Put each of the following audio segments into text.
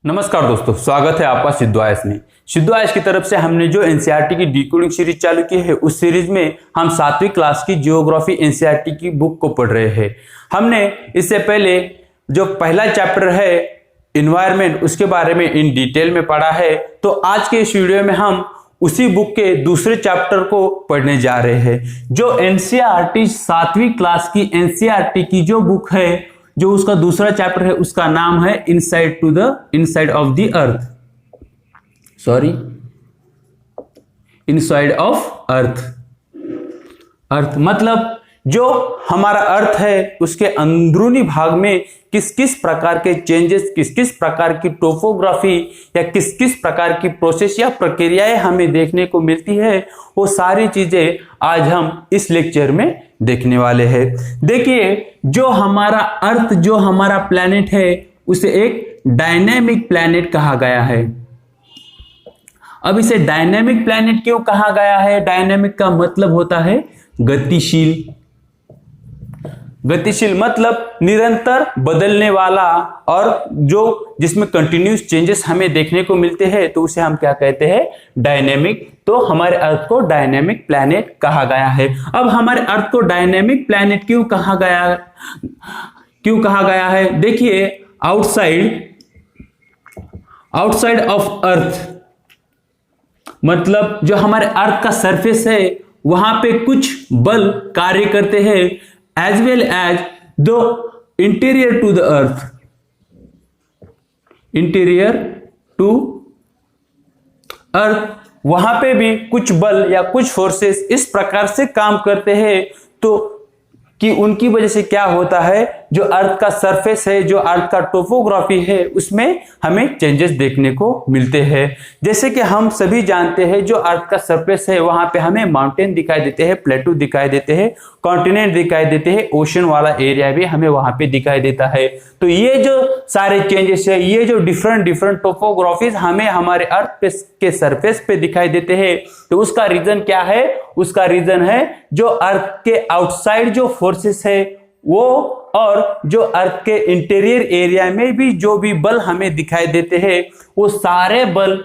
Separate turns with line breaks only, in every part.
नमस्कार दोस्तों, स्वागत है आपका सिद्धू आयस में। सिद्धू आयस की तरफ से हमने जो एनसीईआरटी की डिकोडिंग सीरीज चालू की है, उस सीरीज में हम 7वीं क्लास की जियोग्राफी एनसीईआरटी की बुक को पढ़ रहे हैं। हमने इससे पहले जो पहला चैप्टर है एनवायरनमेंट, उसके बारे में इन डिटेल में पढ़ा है। तो आज के इस वीडियो में हम उसी बुक के दूसरे चैप्टर को पढ़ने जा रहे हैं। जो एनसीईआरटी 7वीं क्लास की एनसीईआरटी की जो बुक है, जो उसका दूसरा चैप्टर है, उसका नाम है inside of the earth. Inside of earth मतलब जो हमारा अर्थ है, उसके अंदरूनी भाग में किस किस प्रकार के चेंजेस, किस किस प्रकार की टोपोग्राफी या किस किस प्रकार की प्रोसेस या प्रक्रियाएं हमें देखने को मिलती है, वो सारी चीजें आज हम इस लेक्चर में देखने वाले हैं। देखिए, जो हमारा अर्थ, जो हमारा प्लैनेट है, उसे एक डायनेमिक प्लैनेट कहा गया है। अब इसे डायनेमिक प्लैनेट क्यों कहा गया है? डायनेमिक का मतलब होता है गतिशील। गतिशील मतलब निरंतर बदलने वाला, और जो जिसमें कंटिन्यूस चेंजेस हमें देखने को मिलते हैं, तो उसे हम क्या कहते हैं? डायनेमिक। तो हमारे अर्थ को डायनेमिक प्लैनेट कहा गया है। अब हमारे अर्थ को डायनेमिक प्लैनेट क्यों कहा गया है? देखिए, आउटसाइड ऑफ अर्थ मतलब जो हमारे अर्थ का सरफेस है, वहां पे कुछ बल कार्य करते हैं, as well as to interior to the earth, interior to earth, वहां पे भी कुछ बल या कुछ फोर्सेस इस प्रकार से काम करते हैं, तो कि उनकी वजह से क्या होता है, जो अर्थ का सरफेस है, जो अर्थ का टोपोग्राफी है, उसमें हमें चेंजेस देखने को मिलते हैं। जैसे कि हम सभी जानते हैं, जो अर्थ का सरफेस है, वहां पे हमें माउंटेन दिखाई देते हैं, प्लेटू दिखाई देते हैं, कॉन्टिनेंट दिखाई देते हैं, ओशन वाला एरिया भी हमें वहां पे दिखाई देता है। तो ये जो सारे चेंजेस है, ये जो डिफरेंट टोपोग्राफीज हमें हमारे अर्थ के सरफेस पे दिखाई देते हैं, तो उसका रीजन क्या है? उसका रीजन है जो अर्थ के आउटसाइड जो फोर्सेस है वो, और जो अर्थ के इंटीरियर एरिया में भी जो भी बल हमें दिखाई देते हैं, वो सारे बल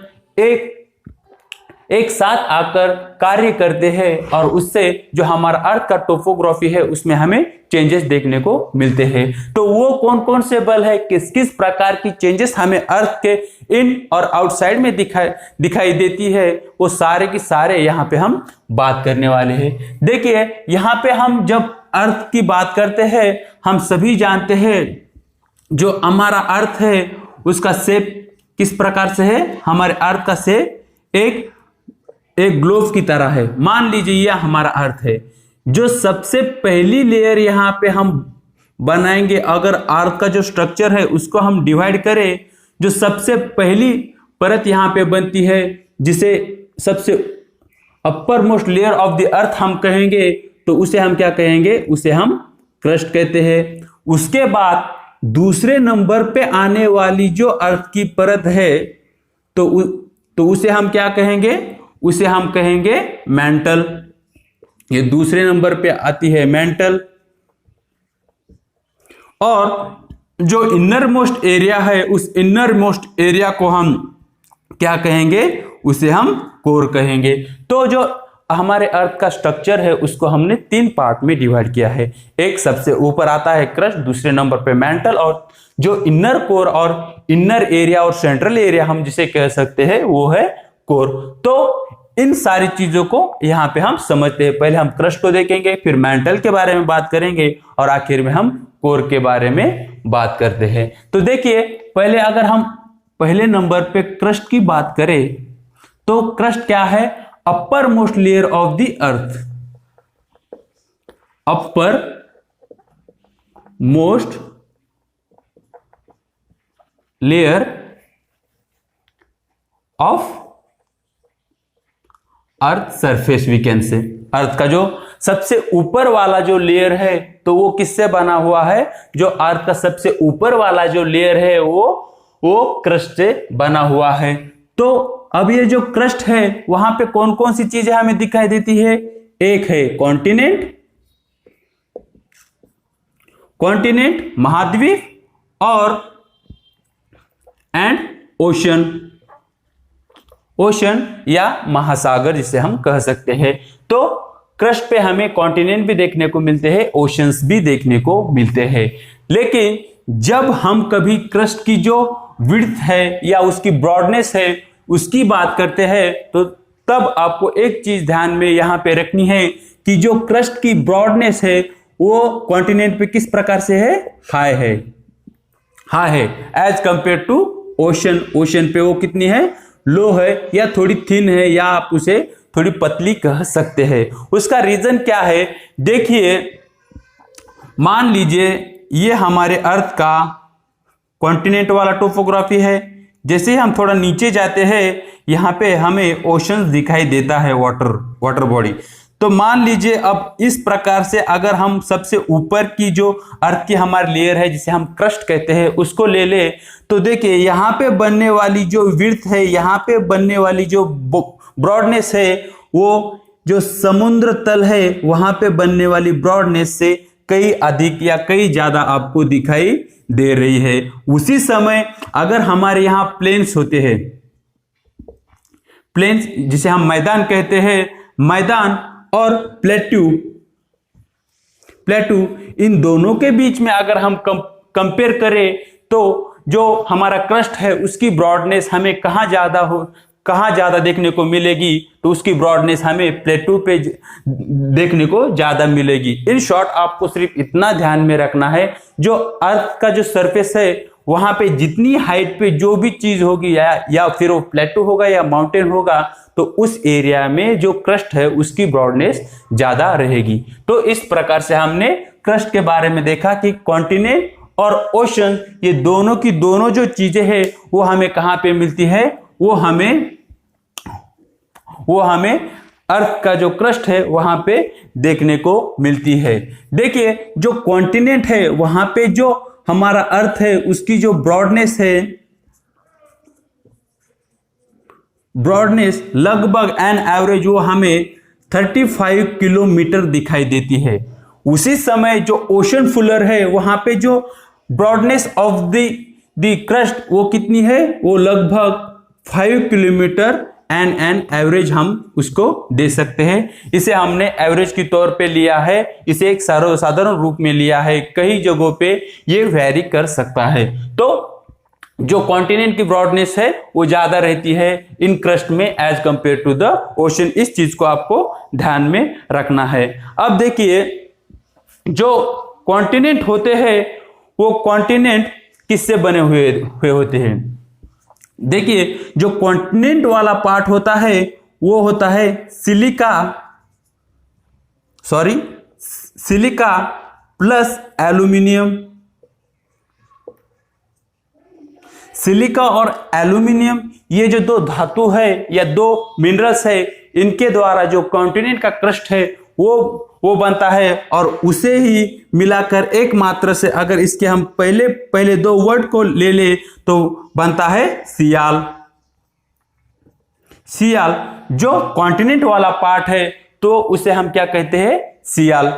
एक साथ आकर कार्य करते हैं, और उससे जो हमारा अर्थ का टोपोग्राफी है, उसमें हमें चेंजेस देखने को मिलते हैं। तो वो कौन कौन से बल है, किस किस प्रकार की चेंजेस हमें अर्थ के इन और आउटसाइड में दिखाई देती है, वो सारे की सारे यहाँ पे हम बात करने वाले हैं। देखिए, यहाँ पे हम जब अर्थ की बात करते हैं, हम सभी जानते हैं जो हमारा अर्थ है, उसका शेप किस प्रकार से है? हमारे अर्थ का शेप एक ग्लोब की तरह है। मान लीजिए यह हमारा अर्थ है। जो सबसे पहली लेयर यहाँ पे हम बनाएंगे, अगर अर्थ का जो स्ट्रक्चर है उसको हम डिवाइड करें, जो सबसे पहली परत यहाँ पे बनती है, जिसे सबसे अपर मोस्ट लेयर ऑफ द अर्थ हम कहेंगे, तो उसे हम क्या कहेंगे? उसे हम क्रस्ट कहते हैं। उसके बाद दूसरे नंबर पे आने वाली जो अर्थ की परत है, तो उसे हम क्या कहेंगे? उसे हम कहेंगे मैंटल। ये दूसरे नंबर पे आती है मैंटल। और जो इनर मोस्ट एरिया है, उस इनर मोस्ट एरिया को हम क्या कहेंगे? उसे हम कोर कहेंगे। तो जो हमारे अर्थ का स्ट्रक्चर है, उसको हमने 3 पार्ट में डिवाइड किया है। एक सबसे ऊपर आता है क्रस्ट, दूसरे नंबर पे मेंटल, और जो इनर कोर और इनर एरिया और सेंट्रल एरिया हम जिसे कह सकते हैं, वो है कोर। तो इन सारी चीजों को यहाँ पे हम समझते हैं। पहले हम क्रस्ट को देखेंगे, फिर मेंटल के बारे में बात करेंगे, और आखिर में हम कोर के बारे में बात करते हैं। तो देखिए, पहले अगर हम पहले नंबर पे क्रस्ट की बात करें, तो क्रस्ट क्या है? Upper most layer of the earth. Upper most layer of earth surface, we can say. Earth का जो सबसे ऊपर वाला जो लेयर है, तो वो किससे बना हुआ है? जो अर्थ का सबसे ऊपर वाला जो लेयर है, वो क्रस्ट से बना हुआ है। तो अब ये जो क्रस्ट है, वहां पे कौन कौन सी चीजें हमें दिखाई देती है? एक है कॉन्टिनेंट महाद्वीप, और ओशन, ओशन या महासागर जिसे हम कह सकते हैं। तो क्रस्ट पे हमें कॉन्टिनेंट भी देखने को मिलते हैं, ओशंस भी देखने को मिलते हैं। लेकिन जब हम कभी क्रस्ट की जो विड्थ है या उसकी ब्रॉडनेस है उसकी बात करते हैं तो तब आपको एक चीज ध्यान में यहां पे रखनी है कि जो क्रस्ट की ब्रॉडनेस है वो कॉन्टिनेंट पे किस प्रकार से है, हाई है, हाई है as compare to ocean. Ocean पे वो कितनी है, लो है या थोड़ी थिन है या आप उसे थोड़ी पतली कह सकते हैं। उसका रीजन क्या है, देखिए मान लीजिए ये हमारे अर्थ का कॉन्टिनेंट वाला टोपोग्राफी है। जैसे ही हम थोड़ा नीचे जाते हैं यहाँ पे हमें ओशंस दिखाई देता है, वाटर बॉडी। तो मान लीजिए अब इस प्रकार से अगर हम सबसे ऊपर की जो अर्थ की हमारी लेयर है जिसे हम क्रस्ट कहते हैं उसको ले ले तो देखिए यहाँ पे बनने वाली जो विड्थ है, यहाँ पे बनने वाली जो ब्रॉडनेस है वो जो समुद्र तल है वहां पे बनने वाली ब्रॉडनेस से कई अधिक या कई ज्यादा आपको दिखाई दे रही है। उसी समय अगर हमारे यहाँ प्लेन्स होते हैं, प्लेन्स जिसे हम मैदान कहते हैं, मैदान और प्लेटू इन दोनों के बीच में अगर हम कंपेयर करें तो जो हमारा क्रस्ट है उसकी ब्रॉडनेस हमें कहाँ ज्यादा देखने को मिलेगी, तो उसकी ब्रॉडनेस हमें प्लेटू पे देखने को ज्यादा मिलेगी। इन शॉर्ट आपको सिर्फ इतना ध्यान में रखना है, जो अर्थ का जो सरफेस है वहां पे जितनी हाइट पे जो भी चीज होगी या फिर वो प्लेटू होगा या माउंटेन होगा तो उस एरिया में जो क्रस्ट है उसकी ब्रॉडनेस ज्यादा रहेगी। तो इस प्रकार से हमने क्रस्ट के बारे में देखा कि कॉन्टिनेंट और ओशन ये दोनों की दोनों जो चीजें हैं वो हमें कहां पे मिलती है, वो हमें अर्थ का जो क्रस्ट है वहां पे देखने को मिलती है। देखिए जो कॉन्टिनेंट है वहां पे जो हमारा अर्थ है उसकी जो ब्रॉडनेस है, ब्रॉडनेस लगभग एन एवरेज वो हमें 35 किलोमीटर दिखाई देती है। उसी समय जो ओशन फुलर है वहां पे जो ब्रॉडनेस ऑफ द क्रस्ट वो कितनी है, वो लगभग 5 किलोमीटर एन एवरेज हम उसको दे सकते हैं। इसे हमने एवरेज के तौर पे लिया है, इसे एक साधारण रूप में लिया है, कई जगहों पे ये वेरी कर सकता है। तो जो कॉन्टिनेंट की ब्रॉडनेस है वो ज्यादा रहती है इन क्रस्ट में as compare to the ocean. इस चीज को आपको ध्यान में रखना है। अब देखिए जो कॉन्टिनेंट होते हैं वो कॉन्टिनेंट किससे बने हुए होते हैं। देखिए जो कॉन्टिनेंट वाला पार्ट होता है वो होता है सिलिका प्लस एल्यूमिनियम। सिलिका और एल्यूमिनियम ये जो दो धातु है या दो मिनरल्स है इनके द्वारा जो कॉन्टिनेंट का क्रस्ट है वो बनता है। और उसे ही मिलाकर एक मात्रा से अगर इसके हम पहले दो वर्ड को ले ले तो बनता है सियाल। जो कॉन्टिनेंट वाला पार्ट है तो उसे हम क्या कहते हैं, सियाल।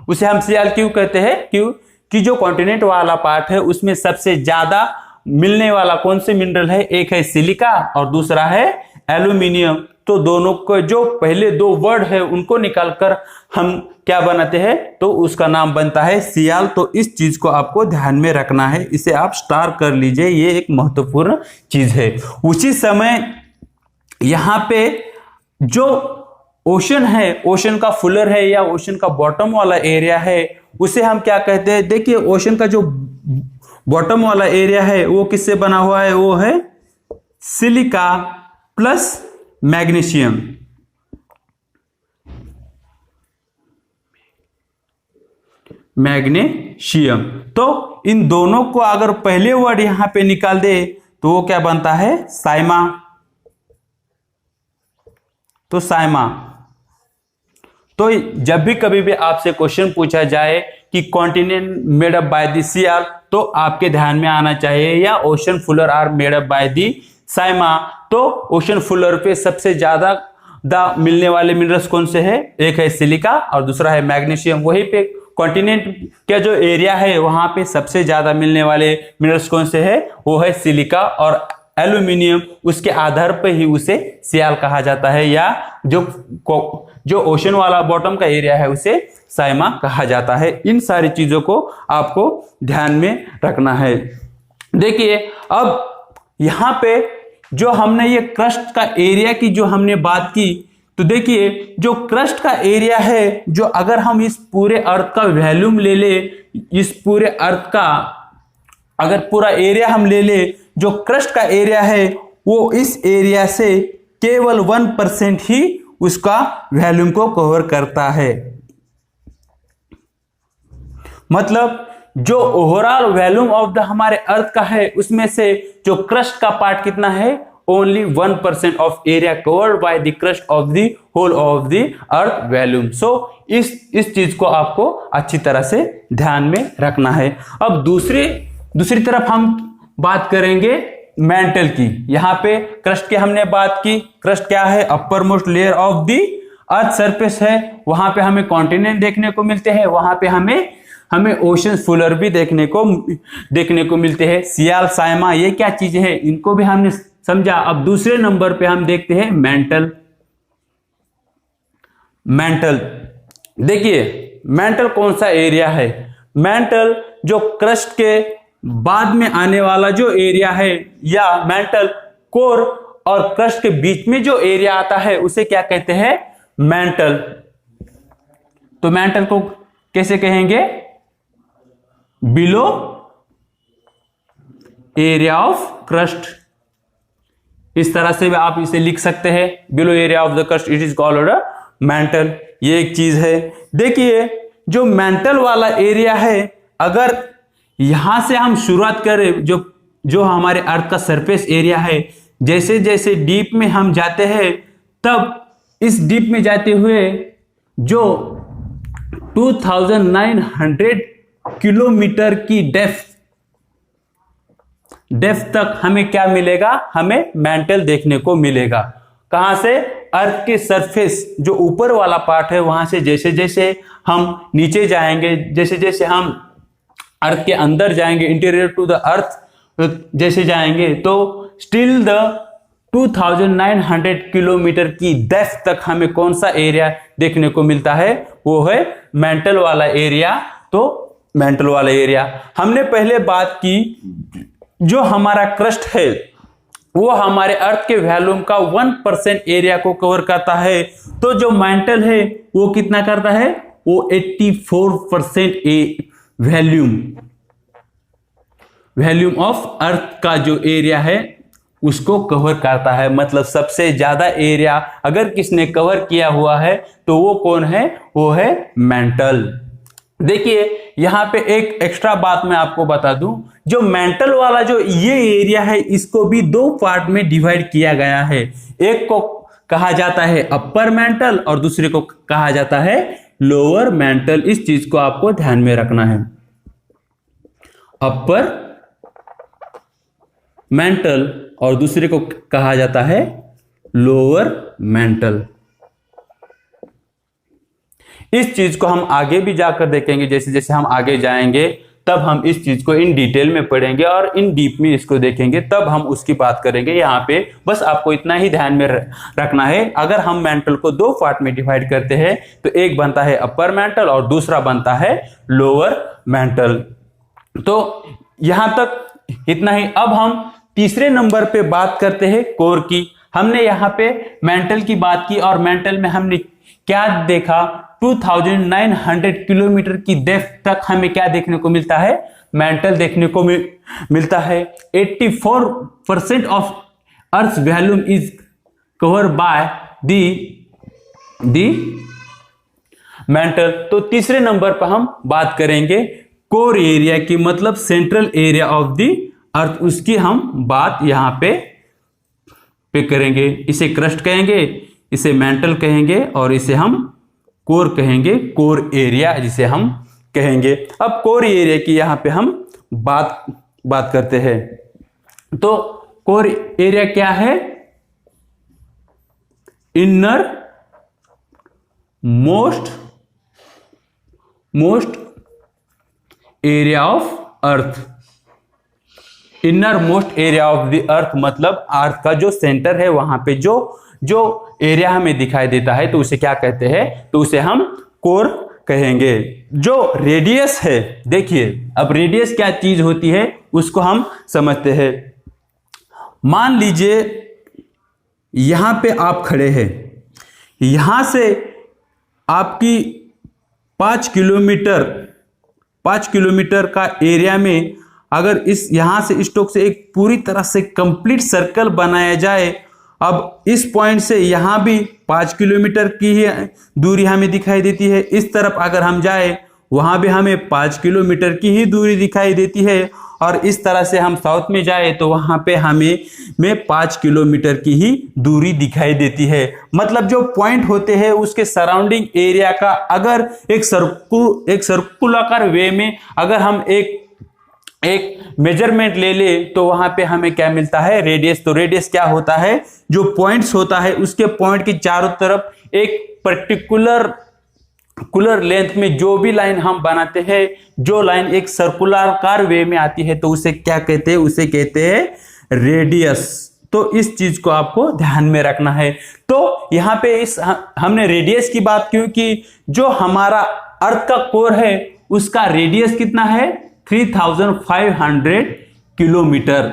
उसे हम सियाल क्यों कहते हैं, क्योंकि जो कॉन्टिनेंट वाला पार्ट है उसमें सबसे ज्यादा मिलने वाला कौन से मिनरल है, एक है सिलिका और दूसरा है एल्यूमिनियम। तो दोनों को जो पहले दो वर्ड है उनको निकालकर हम क्या बनाते हैं, तो उसका नाम बनता है सियाल। तो इस चीज को आपको ध्यान में रखना है, इसे आप स्टार कर लीजिए, ये एक महत्वपूर्ण चीज है। उसी समय यहां पे जो ओशन है, ओशन का फुलर है या ओशन का बॉटम वाला एरिया है उसे हम क्या कहते हैं। देखिए ओशन का जो बॉटम वाला एरिया है वो किससे बना हुआ है, वो है सिलिका प्लस मैग्नीशियम। तो इन दोनों को अगर पहले वर्ड यहां पे निकाल दे तो वो क्या बनता है, साइमा। तो साइमा। तो जब भी कभी भी आपसे क्वेश्चन पूछा जाए कि continent made up by the sial तो आपके ध्यान में आना चाहिए या ocean floor are made up by the sima. तो ओशन फुलर पे सबसे ज्यादा मिलने वाले मिनरल्स कौन से हैं, एक है सिलिका और दूसरा है मैग्नीशियम। वहीं पे कॉन्टिनेंट का जो एरिया है वहां पे सबसे ज्यादा मिलने वाले मिनरल्स कौन से हैं, वो है सिलिका और एल्यूमिनियम, उसके आधार पर ही उसे सियाल कहा जाता है, या जो ओशन वाला बॉटम का एरिया है उसे साइमा कहा जाता है। इन सारी चीजों को आपको ध्यान में रखना है। देखिए अब यहाँ पे जो हमने ये क्रस्ट का एरिया की जो हमने बात की, तो देखिए जो क्रस्ट का एरिया है, जो अगर हम इस पूरे अर्थ का वॉल्यूम ले ले, इस पूरे अर्थ का अगर पूरा एरिया हम ले ले, जो क्रस्ट का एरिया है वो इस एरिया से केवल 1% ही उसका वॉल्यूम को कवर करता है। मतलब जो ओवरऑल वॉल्यूम ऑफ द हमारे अर्थ का है उसमें से जो क्रस्ट का पार्ट कितना है, only 1% of area covered by the crust of the whole of the earth volume. So इस चीज को आपको अच्छी तरह से ध्यान में रखना है। अब दूसरी तरफ हम बात करेंगे मेंटल की। यहाँ पे क्रस्ट की हमने बात की, क्रस्ट क्या है, upper most layer of the earth surface है। वहां पे हमें कॉन्टिनेंट देखने को मिलते हैं, वहां पे हमें ओशन फुलर भी देखने को मिलते हैं। सियाल, साइमा, ये क्या चीजें हैं इनको भी हमने समझा। अब दूसरे नंबर पे हम देखते हैं मेंटल। देखिए मेंटल कौन सा एरिया है, मेंटल जो क्रस्ट के बाद में आने वाला जो एरिया है, या मेंटल कोर और क्रस्ट के बीच में जो एरिया आता है उसे क्या कहते हैं, मेंटल। तो मेंटल को कैसे कहेंगे, बिलो एरिया ऑफ क्रस्ट। इस तरह से भी आप इसे लिख सकते हैं, below area of the crust it is called mental. ये एक चीज है। देखिए जो मेंटल वाला एरिया है, अगर यहां से हम शुरुआत करें, जो हमारे अर्थ का सरफेस एरिया है, जैसे जैसे डीप में हम जाते हैं, तब इस डीप में जाते हुए जो 2900 किलोमीटर की डेप्थ तक हमें क्या मिलेगा, हमें मेंटल देखने को मिलेगा। कहां से, अर्थ के सरफेस जो ऊपर वाला पार्ट है वहां से जैसे जैसे हम नीचे जाएंगे, जैसे जैसे हम अर्थ के अंदर जाएंगे, इंटीरियर टू द अर्थ जैसे जाएंगे, तो स्टिल द 2900 किलोमीटर की डेप्थ तक हमें कौन सा एरिया देखने को मिलता है, वो है मेंटल वाला एरिया। तो मेंटल वाला एरिया हमने पहले बात की, जो हमारा क्रस्ट है वो हमारे अर्थ के वॉल्यूम का 1% एरिया को कवर करता है। तो जो मेंटल है वो कितना करता है, वो 84% वॉल्यूम ऑफ अर्थ का जो एरिया है उसको कवर करता है। मतलब सबसे ज्यादा एरिया अगर किसने कवर किया हुआ है तो वो कौन है, वो है मेंटल। देखिए यहां पे एक एक्स्ट्रा बात मैं आपको बता दूं, जो मेंटल वाला जो ये एरिया है इसको भी दो पार्ट में डिवाइड किया गया है। एक को कहा जाता है अपर मेंटल और दूसरे को कहा जाता है लोअर मेंटल। इस चीज को आपको ध्यान में रखना है। अपर मेंटल और दूसरे को कहा जाता है लोअर मेंटल। इस चीज को हम आगे भी जाकर देखेंगे, जैसे जैसे हम आगे जाएंगे तब हम इस चीज को इन डिटेल में पढ़ेंगे और इन डीप में इसको देखेंगे, तब हम उसकी बात करेंगे। यहाँ पे बस आपको इतना ही ध्यान में रखना है, अगर हम मेंटल को दो पार्ट में डिवाइड करते हैं तो एक बनता है अपर मेंटल और दूसरा बनता है लोअर मेंटल। तो यहां तक इतना ही। अब हम तीसरे नंबर पे बात करते हैं कोर की। हमने यहाँ पे मेंटल की बात की और मेंटल में हमने क्या देखा, 2900 किलोमीटर की डेप्थ तक हमें क्या देखने को मिलता है, मेंटल देखने को मिलता है। 84% of earth volume is cover by the mental. तो तीसरे नंबर पर हम बात करेंगे कोर एरिया की, मतलब सेंट्रल एरिया ऑफ द अर्थ। उसकी हम बात यहां पे करेंगे। इसे क्रस्ट कहेंगे, इसे मेंटल कहेंगे और इसे हम कोर कहेंगे, कोर एरिया जिसे हम कहेंगे। अब कोर एरिया की यहां पे हम बात करते हैं। तो कोर एरिया क्या है, inner most area of earth. Inner most area of the अर्थ, मतलब अर्थ का जो सेंटर है वहां पे जो जो एरिया हमें दिखाई देता है तो उसे क्या कहते हैं, तो उसे हम कोर कहेंगे। जो रेडियस है, देखिए अब रेडियस क्या चीज होती है उसको हम समझते हैं। मान लीजिए यहां पे आप खड़े हैं, यहां से आपकी 5 किलोमीटर का एरिया में अगर इस यहां से इस स्टोक से एक पूरी तरह से कंप्लीट सर्कल बनाया जाए, अब इस पॉइंट से यहां भी 5 किलोमीटर की ही दूरी हमें दिखाई देती है, इस तरफ अगर हम जाए वहां भी हमें 5 किलोमीटर की ही दूरी दिखाई देती है, और इस तरह से हम साउथ में जाए तो वहां पे हमें 5 किलोमीटर की ही दूरी दिखाई देती है। मतलब जो पॉइंट होते हैं उसके सराउंडिंग एरिया का अगर एक सर्कुलर वे में अगर हम एक मेजरमेंट ले ले तो वहां पे हमें क्या मिलता है, रेडियस। तो रेडियस क्या होता है, जो पॉइंट्स होता है उसके पॉइंट की चारों तरफ एक पर्टिकुलर लेंथ में जो भी लाइन हम बनाते हैं, जो लाइन एक सर्कुलर वे में आती है तो उसे क्या कहते हैं, उसे कहते हैं रेडियस। तो इस चीज को आपको ध्यान में रखना है। तो यहाँ पे हमने रेडियस की बात क्यों की, जो हमारा अर्थ का कोर है उसका रेडियस कितना है, 3500 किलोमीटर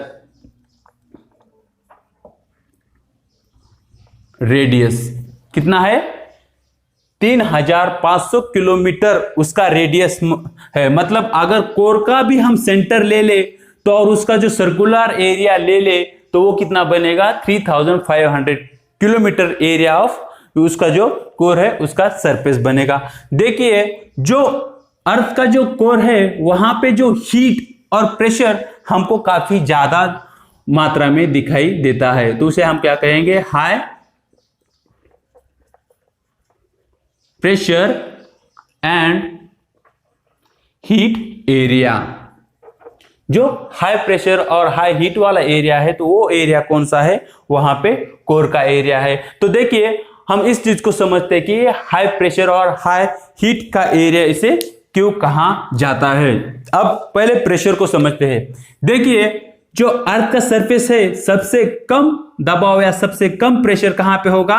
रेडियस कितना है, 3500 किलोमीटर उसका रेडियस है। मतलब अगर कोर का भी हम सेंटर ले ले तो और उसका जो सर्कुलर एरिया ले ले तो वो कितना बनेगा, 3500 किलोमीटर एरिया ऑफ उसका जो कोर है उसका सरफेस बनेगा। देखिए जो अर्थ का जो कोर है वहां पे जो हीट और प्रेशर हमको काफी ज्यादा मात्रा में दिखाई देता है, तो उसे हम क्या कहेंगे, high pressure and heat area. जो हाई प्रेशर और हाई हीट वाला एरिया है तो वो एरिया कौन सा है, वहां पे कोर का एरिया है। तो देखिए हम इस चीज को समझते हैं कि हाई प्रेशर और हाई हीट का एरिया इसे क्यों कहा जाता है। अब पहले प्रेशर को समझते हैं। देखिए जो अर्थ का सरफेस है सबसे कम दबाव या सबसे कम प्रेशर कहां पे होगा,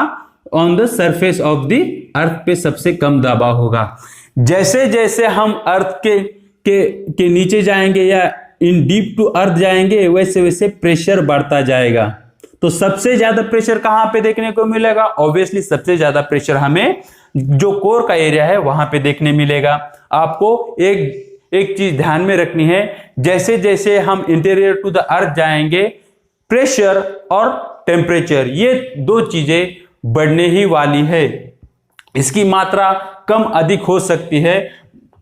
on the surface of the अर्थ पे सबसे कम दबाव होगा। जैसे जैसे हम अर्थ के नीचे जाएंगे या इन डीप टू अर्थ जाएंगे वैसे वैसे प्रेशर बढ़ता जाएगा। तो सबसे ज्यादा प्रेशर कहां पे देखने को मिलेगा, ऑब्वियसली सबसे ज्यादा प्रेशर हमें जो कोर का एरिया है वहां पे देखने मिलेगा। आपको एक चीज ध्यान में रखनी है, जैसे जैसे हम इंटीरियर टू द अर्थ जाएंगे प्रेशर और टेम्परेचर ये दो चीजें बढ़ने ही वाली है। इसकी मात्रा कम अधिक हो सकती है,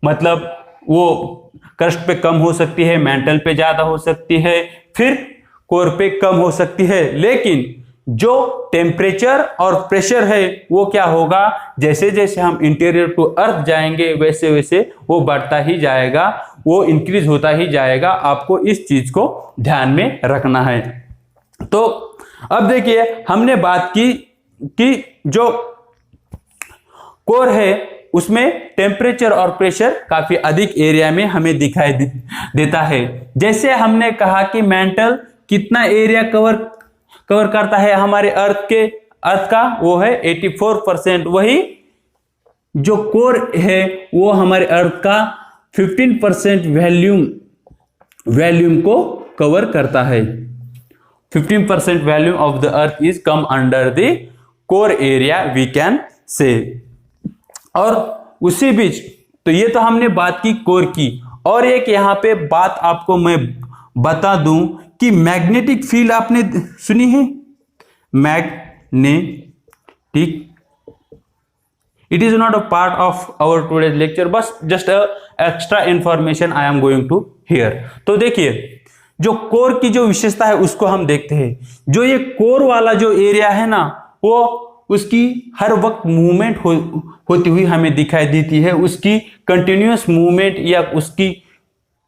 मतलब वो क्रस्ट पे कम हो सकती है, मेंटल पे ज्यादा हो सकती है, फिर कोर पे कम हो सकती है। लेकिन जो टेम्परेचर और प्रेशर है वो क्या होगा, जैसे जैसे हम इंटीरियर टू अर्थ जाएंगे वैसे वैसे वो बढ़ता ही जाएगा, वो इंक्रीज होता ही जाएगा। आपको इस चीज को ध्यान में रखना है। तो अब देखिए हमने बात की कि जो कोर है उसमें टेम्परेचर और प्रेशर काफी अधिक एरिया में हमें दिखाई देता है। जैसे हमने कहा कि मेंटल कितना एरिया कवर करता है हमारे अर्थ का, वो है 84%। वही जो कोर है वो हमारे अर्थ का 15% वॉल्यूम को कवर करता है। 15% volume of the earth is come under the core area we can say. और उसी बीच तो ये तो हमने बात की कोर की, और एक यहां पे बात आपको मैं बता दूं कि मैग्नेटिक फील्ड आपने सुनी है, magnetic, it is not a part of our today's lecture, बस just extra information I am going to here. तो देखिए जो कोर की जो विशेषता है उसको हम देखते हैं। जो ये कोर वाला जो एरिया है ना, वो उसकी हर वक्त मूवमेंट होती हुई हमें दिखाई देती है। उसकी कंटिन्यूअस मूवमेंट या उसकी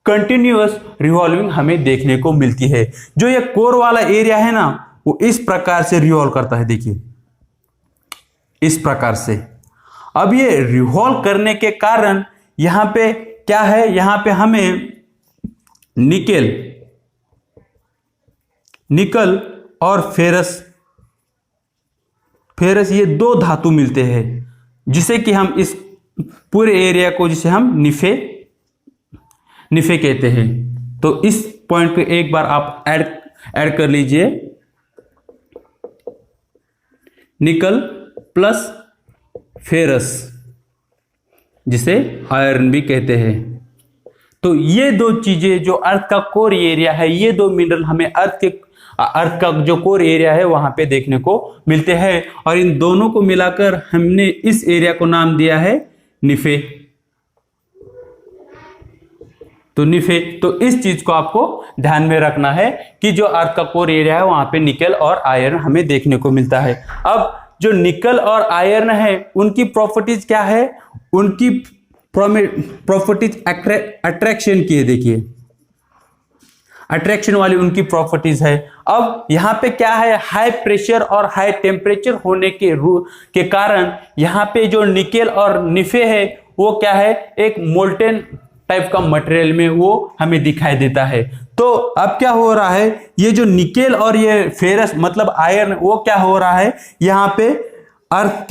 कंटिन्यूअस रिवॉल्विंग हमें देखने को मिलती है। जो ये कोर वाला एरिया है ना वो इस प्रकार से रिवॉल्व करता है, देखिए इस प्रकार से। अब ये रिवॉल्व करने के कारण यहां पे क्या है, यहां पे हमें निकेल निकल और फेरस ये दो धातु मिलते हैं, जिसे कि हम इस पूरे एरिया को जिसे हम निफे कहते हैं। तो इस पॉइंट पे एक बार आप ऐड कर लीजिए, निकल प्लस फेरस, जिसे आयरन भी कहते हैं। तो ये दो चीजें जो अर्थ का कोर एरिया है, ये दो मिनरल हमें अर्थ का जो कोर एरिया है वहां पे देखने को मिलते हैं, और इन दोनों को मिलाकर हमने इस एरिया को नाम दिया है निफे। तो निफे, तो इस चीज को आपको ध्यान में रखना है कि जो अर्थ का कोर एरिया है वहां पे निकल और आयरन हमें देखने को मिलता है। अब जो निकल और आयरन है उनकी प्रॉपर्टीज क्या है, उनकी प्रॉपर्टीज अट्रैक्शन की है। देखिए अट्रैक्शन वाली उनकी प्रॉपर्टीज है। अब यहां पे क्या है, हाई प्रेशर और हाई टेम्परेचर होने के कारण यहां पे जो निकेल और निफे है वो क्या है, एक मोल्टेन टाइप का मटेरियल में वो हमें दिखाई देता है। तो अब क्या हो रहा है, ये जो निकेल और ये फेरस मतलब आयरन, वो क्या हो रहा है, यहां पे अर्थ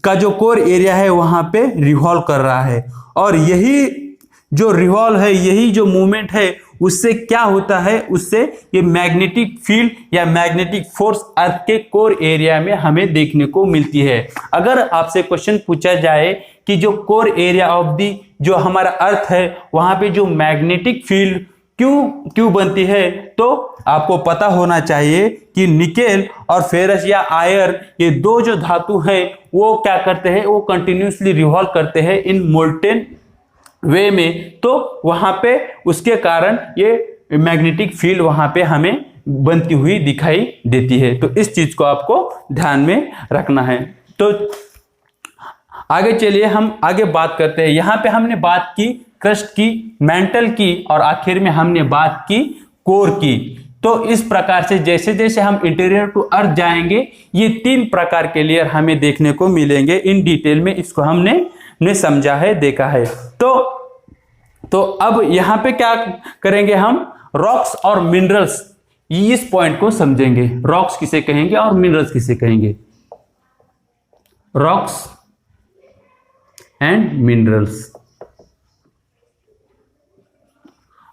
का जो कोर एरिया है वहां पे रिवॉल्व कर रहा है, और यही जो रिवॉल्व है, यही जो मूवमेंट है, उससे क्या होता है, उससे ये मैग्नेटिक फील्ड या मैग्नेटिक फोर्स अर्थ के कोर एरिया में हमें देखने को मिलती है। अगर आपसे क्वेश्चन पूछा जाए कि जो कोर एरिया ऑफ दी जो हमारा अर्थ है वहां पे जो मैग्नेटिक फील्ड क्यों बनती है, तो आपको पता होना चाहिए कि निकेल और फेरस या आयरन, ये दो जो धातु हैं वो क्या करते हैं, वो कंटिन्यूसली रिवॉल्व करते हैं इन मोल्टेन वे में। तो वहां पे उसके कारण ये मैग्नेटिक फील्ड वहां पे हमें बनती हुई दिखाई देती है। तो इस चीज को आपको ध्यान में रखना है। तो आगे चलिए हम आगे बात करते हैं। यहां पे हमने बात की क्रस्ट की, मेंटल की, और आखिर में हमने बात की कोर की। तो इस प्रकार से जैसे जैसे हम इंटीरियर टू अर्थ जाएंगे, ये तीन प्रकार के लेयर हमें देखने को मिलेंगे। इन डिटेल में इसको हमने समझा है, देखा है। तो अब यहां पे क्या करेंगे, हम रॉक्स और मिनरल्स, इस पॉइंट को समझेंगे। रॉक्स किसे कहेंगे और मिनरल्स किसे कहेंगे, रॉक्स एंड मिनरल्स।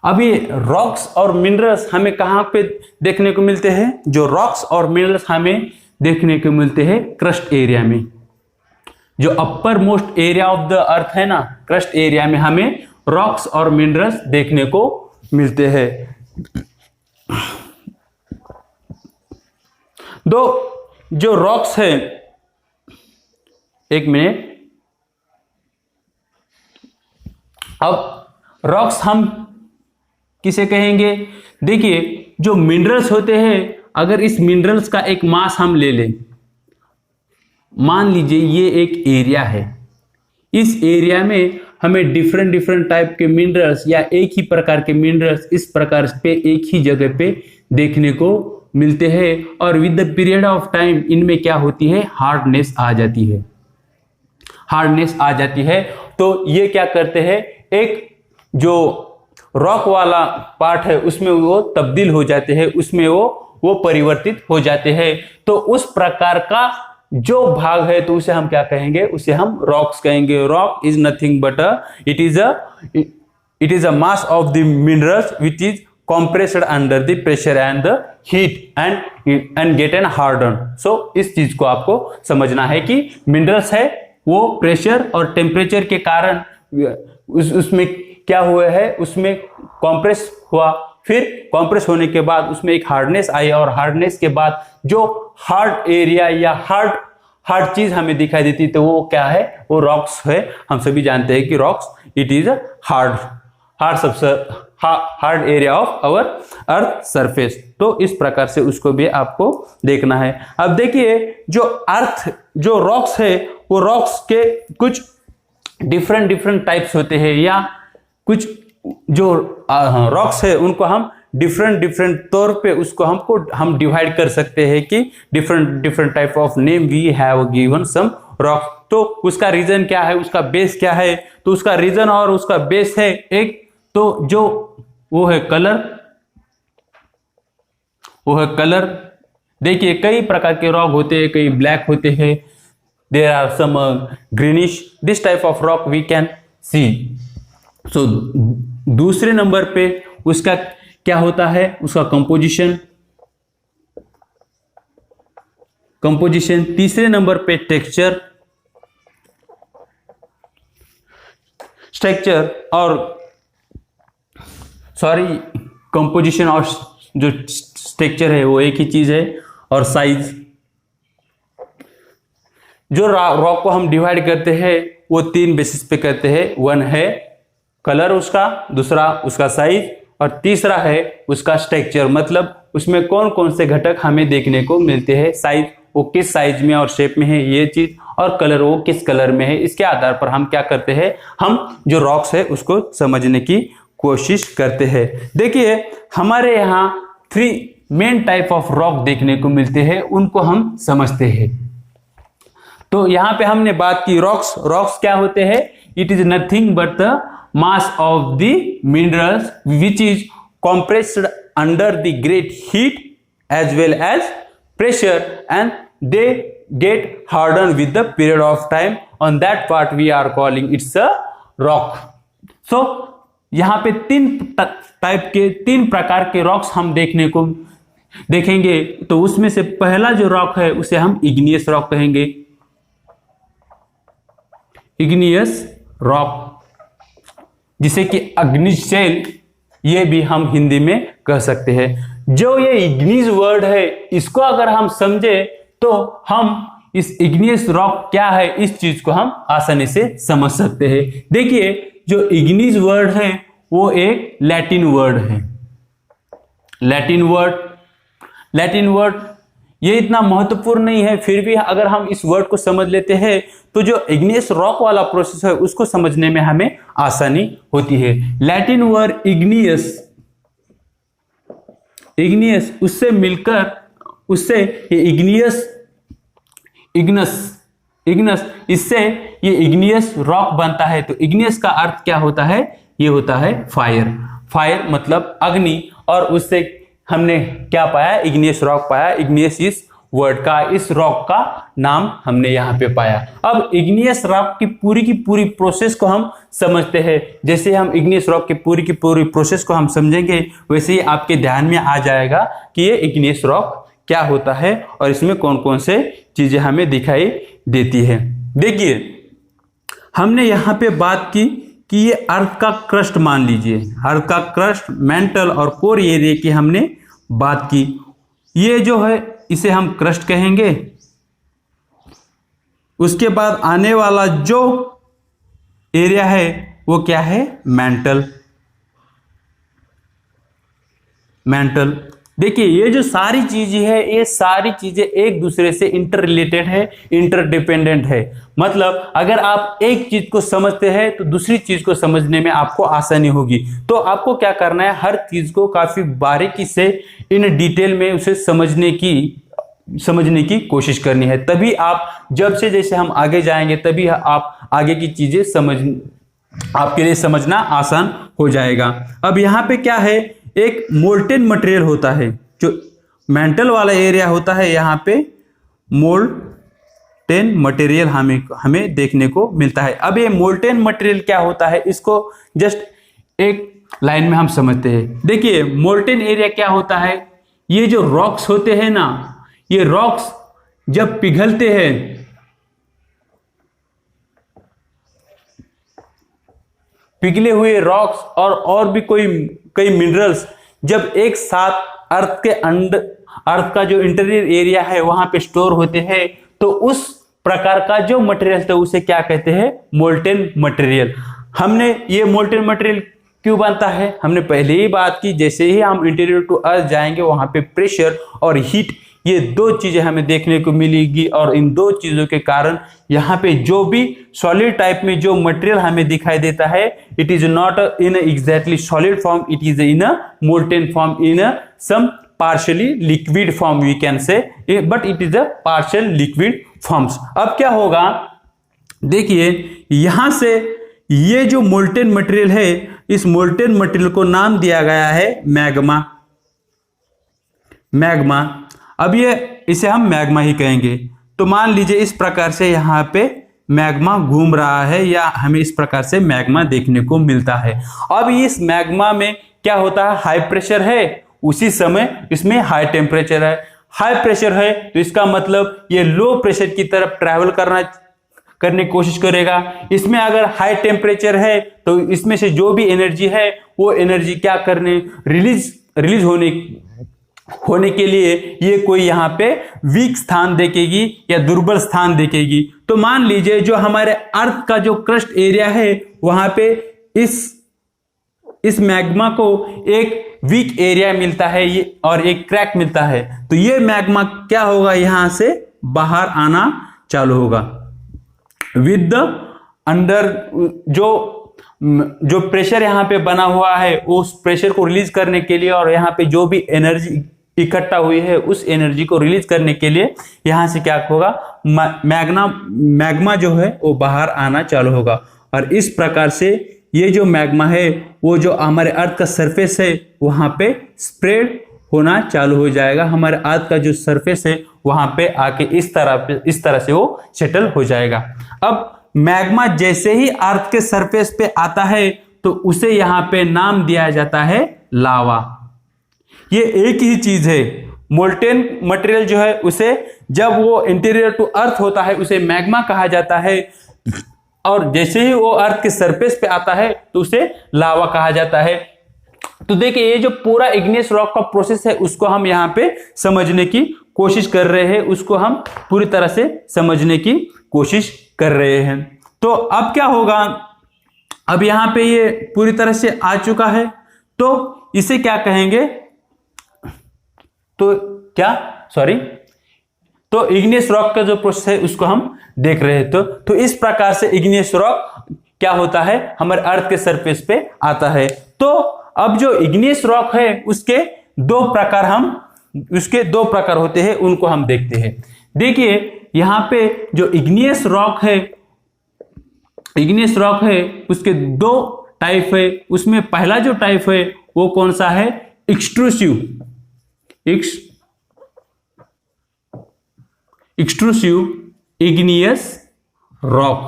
अभी रॉक्स और मिनरल्स हमें कहां पे देखने को मिलते हैं, जो रॉक्स और मिनरल्स हमें देखने को मिलते हैं क्रस्ट एरिया में। जो upper most area of the अर्थ है ना, क्रस्ट एरिया में हमें रॉक्स और मिनरल्स देखने को मिलते हैं। दो जो रॉक्स है, एक मिनट, अब रॉक्स हम किसे कहेंगे, देखिए जो मिनरल्स होते हैं, अगर इस मिनरल्स का एक मास हम ले लें, मान लीजिए ये एक एरिया है, इस एरिया में हमें डिफरेंट टाइप के मिनरल्स या एक ही प्रकार के मिनरल्स इस प्रकार पे एक ही जगह पे देखने को मिलते हैं, और with the period of time इनमें क्या होती है, हार्डनेस आ जाती है, हार्डनेस आ जाती है। तो ये क्या करते हैं, एक जो रॉक वाला पार्ट है उसमें वो तब्दील हो जाते हैं, उसमें वो परिवर्तित हो जाते हैं। तो उस प्रकार का जो भाग है तो उसे हम क्या कहेंगे, उसे हम रॉक्स कहेंगे। Rock is nothing but it is a mass of the minerals which is compressed under the pressure and the heat and get an hardened। So इस चीज को आपको समझना है कि मिनरल्स है वो प्रेशर और टेम्परेचर के कारण उसमें क्या हुआ है, उसमें कॉम्प्रेस हुआ, फिर कॉम्प्रेस होने के बाद उसमें एक हार्डनेस आई, और हार्डनेस के बाद जो हार्ड एरिया या हार्ड चीज हमें दिखाई देती, तो वो क्या है, वो रॉक्स है। हम सभी जानते हैं कि rocks it is a hard area of our earth surface. तो इस प्रकार से उसको भी आपको देखना है। अब देखिए जो अर्थ जो रॉक्स है, वो रॉक्स के कुछ डिफरेंट टाइप्स होते हैं, या कुछ जो रॉक्स है उनको हम डिफरेंट तौर पे उसको हम डिवाइड कर सकते हैं कि different type of name we have given some rock. तो उसका रीजन क्या है, उसका बेस क्या है, तो उसका रीजन और उसका बेस है एक, तो जो वो है कलर, वो है कलर। देखिए कई प्रकार के रॉक होते हैं, कई ब्लैक होते हैं, there are some greenish, this type of rock we can see. So दूसरे नंबर पे उसका क्या होता है, उसका कंपोजिशन। तीसरे नंबर पे टेक्सचर, स्ट्रक्चर और कंपोजिशन और जो स्ट्रक्चर है वो एक ही चीज है, और साइज। जो रॉक को हम डिवाइड करते हैं वो 3 बेसिस पे करते हैं। वन है कलर उसका, दूसरा उसका साइज, और तीसरा है उसका स्ट्रक्चर, मतलब उसमें कौन कौन से घटक हमें देखने को मिलते हैं। साइज, वो किस साइज में और शेप में है ये चीज, और कलर वो किस कलर में है। इसके आधार पर हम क्या करते हैं, हम जो रॉक्स है उसको समझने की कोशिश करते हैं। देखिए हमारे यहाँ 3 मेन टाइप ऑफ रॉक देखने को मिलते हैं, उनको हम समझते हैं। तो यहाँ पे हमने बात की रॉक्स क्या होते हैं। It is nothing but the mass of the minerals which is compressed under the great heat as well as pressure, and they get hardened with the period of time. On that part we are calling it's a rock. So यहाँ पे 3 प्रकार के rocks हम देखने को देखेंगे। तो उसमें से पहला जो रॉक है उसे हम इग्नियस रॉक कहेंगे। इग्नियस रॉक, जिसे कि अग्निशैल ये भी हम हिंदी में कह सकते हैं। जो ये इग्नियस वर्ड है इसको अगर हम समझे तो हम इस इग्नियस रॉक क्या है इस चीज को हम आसानी से समझ सकते हैं। देखिए जो इग्नियस वर्ड है वो एक लैटिन वर्ड है। लैटिन वर्ड ये इतना महत्वपूर्ण नहीं है, फिर भी अगर हम इस वर्ड को समझ लेते हैं तो जो इग्नियस रॉक वाला प्रोसेस है उसको समझने में हमें आसानी होती है। लैटिन वर्ड इग्नियस उससे मिलकर उससे ये इग्नस इससे ये इग्नियस रॉक बनता है। तो इग्नियस का अर्थ क्या होता है, ये होता है फायर मतलब अग्नि, और उससे हमने क्या पाया, इग्नियस रॉक पाया। इग्नियस इस वर्ड का, इस रॉक का नाम हमने यहाँ पे पाया। अब इग्नियस रॉक की पूरी प्रोसेस को हम समझते हैं। जैसे हम इग्नियस रॉक की पूरी प्रोसेस को हम समझेंगे वैसे ही आपके ध्यान में आ जाएगा कि ये इग्नियस रॉक क्या होता है और इसमें कौन कौन से चीजें हमें दिखाई देती है। देखिए हमने यहाँ पे बात की कि ये अर्थ का क्रस्ट मान लीजिए, अर्थ का क्रस्ट, मेंटल और कोर एरिया की हमने बात की। ये जो है इसे हम क्रस्ट कहेंगे। उसके बाद आने वाला जो एरिया है वो क्या है, मेंटल। देखिए ये जो सारी चीजें है ये सारी चीजें एक दूसरे से इंटर रिलेटेड है, इंटरडिपेंडेंट है। मतलब अगर आप एक चीज को समझते हैं तो दूसरी चीज को समझने में आपको आसानी होगी। तो आपको क्या करना है, हर चीज को काफी बारीकी से इन डिटेल में उसे समझने की कोशिश करनी है। तभी आप जब से जैसे हम आगे जाएंगे तभी आप आगे की चीजें आपके लिए समझना आसान हो जाएगा। अब यहाँ पे क्या है, एक मोल्टेन मटेरियल होता है, जो मेंटल वाला एरिया होता है यहाँ पे मोल्टेन मटेरियल हमें देखने को मिलता है। अब ये मोल्टेन मटेरियल क्या होता है इसको जस्ट एक लाइन में हम समझते हैं। देखिए मोल्टेन एरिया क्या होता है, ये जो रॉक्स होते हैं ना, ये रॉक्स जब पिघलते हैं पिघले हुए रॉक्स और भी कई मिनरल्स जब एक साथ अर्थ का जो इंटीरियर एरिया है वहां पे स्टोर होते हैं तो उस प्रकार का जो मटेरियल था उसे क्या कहते हैं, मोल्टेन मटेरियल। हमने ये मोल्टेन मटेरियल क्यों बनता है हमने पहले ही बात की। जैसे ही हम इंटीरियर टू अर्थ जाएंगे वहां पे प्रेशर और हीट, ये 2 चीजें हमें देखने को मिलेगी, और इन 2 चीजों के कारण यहाँ पे जो भी सॉलिड टाइप में जो मटेरियल हमें दिखाई देता है, it is not in exactly solid form, it is in a molten form, in a some partially liquid form we can say, but it is a partial liquid forms. अब क्या होगा, देखिए यहां से ये जो मोल्टेन मटेरियल है, इस मोल्टेन मटेरियल को नाम दिया गया है मैग्मा। मैग्मा, अब ये इसे हम मैग्मा ही कहेंगे। तो मान लीजिए इस प्रकार से यहाँ पे मैग्मा घूम रहा है या हमें इस प्रकार से मैग्मा देखने को मिलता है। अब इस मैग्मा में क्या होता है, हाई प्रेशर है, उसी समय इसमें हाई टेम्परेचर है। हाई प्रेशर है तो इसका मतलब ये लो प्रेशर की तरफ ट्रैवल करने की कोशिश करेगा। इसमें अगर हाई टेम्परेचर है तो इसमें से जो भी एनर्जी है वो एनर्जी क्या करने, रिलीज होने के लिए ये कोई यहाँ पे वीक स्थान देखेगी या दुर्बल स्थान देखेगी। तो मान लीजिए जो हमारे अर्थ का जो क्रस्ट एरिया है वहां पे इस मैग्मा को एक वीक एरिया मिलता है ये और एक क्रैक मिलता है। तो ये मैग्मा क्या होगा, यहां से बाहर आना चालू होगा विद द अंडर जो प्रेशर यहाँ पे बना हुआ है उस प्रेशर को रिलीज करने के लिए और यहाँ पे जो भी एनर्जी इकट्ठा हुई है उस एनर्जी को रिलीज करने के लिए यहां से क्या होगा, मैग्मा जो है वो बाहर आना चालू होगा। और इस प्रकार से ये जो मैग्मा है वो जो हमारे अर्थ का सरफेस है वहां पे स्प्रेड होना चालू हो जाएगा। हमारे अर्थ का जो सरफेस है वहां पे आके इस तरह से वो सेटल हो जाएगा। अब मैग्मा जैसे ही अर्थ के सरफेस पे आता है तो उसे यहाँ पे नाम दिया जाता है लावा। ये एक ही चीज है, मोल्टेन मटेरियल जो है उसे जब वो इंटीरियर टू अर्थ होता है उसे मैग्मा कहा जाता है और जैसे ही वो अर्थ के सरफेस पे आता है तो उसे लावा कहा जाता है। तो देखिए ये जो पूरा इग्नियस रॉक का प्रोसेस है उसको हम यहाँ पे समझने की कोशिश कर रहे हैं, उसको हम पूरी तरह से समझने की कोशिश कर रहे हैं। तो अब क्या होगा, अब यहाँ पे ये पूरी तरह से आ चुका है तो इसे क्या कहेंगे, तो इग्नियस रॉक का जो प्रोसेस है उसको हम देख रहे हैं। तो इस प्रकार से इग्नियस रॉक क्या होता है, हमारे अर्थ के सरफेस पे आता है। तो अब जो इग्नियस रॉक है उसके दो प्रकार होते हैं, उनको हम देखते हैं। देखिए यहां पे जो इग्नियस रॉक है उसके दो टाइप है। उसमें पहला जो टाइप है वो कौन सा है, एक्सट्रूसिव इग्नियस रॉक।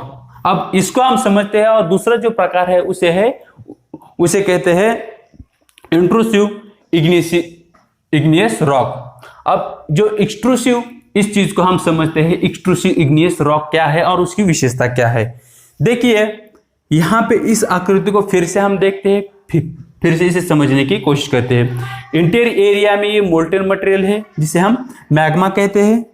अब इसको हम समझते हैं और दूसरा जो प्रकार है उसे कहते हैं इंट्रूसिव इग्नियस रॉक। अब जो एक्सट्रूसिव, इस चीज को हम समझते हैं एक्सट्रूसिव इग्नियस रॉक क्या है और उसकी विशेषता क्या है। देखिए यहां पे इस आकृति को फिर से हम देखते हैं, फिर से इसे समझने की कोशिश करते हैं। इंटीरियर एरिया में ये मोल्टेन मटेरियल है जिसे हम मैग्मा कहते हैं,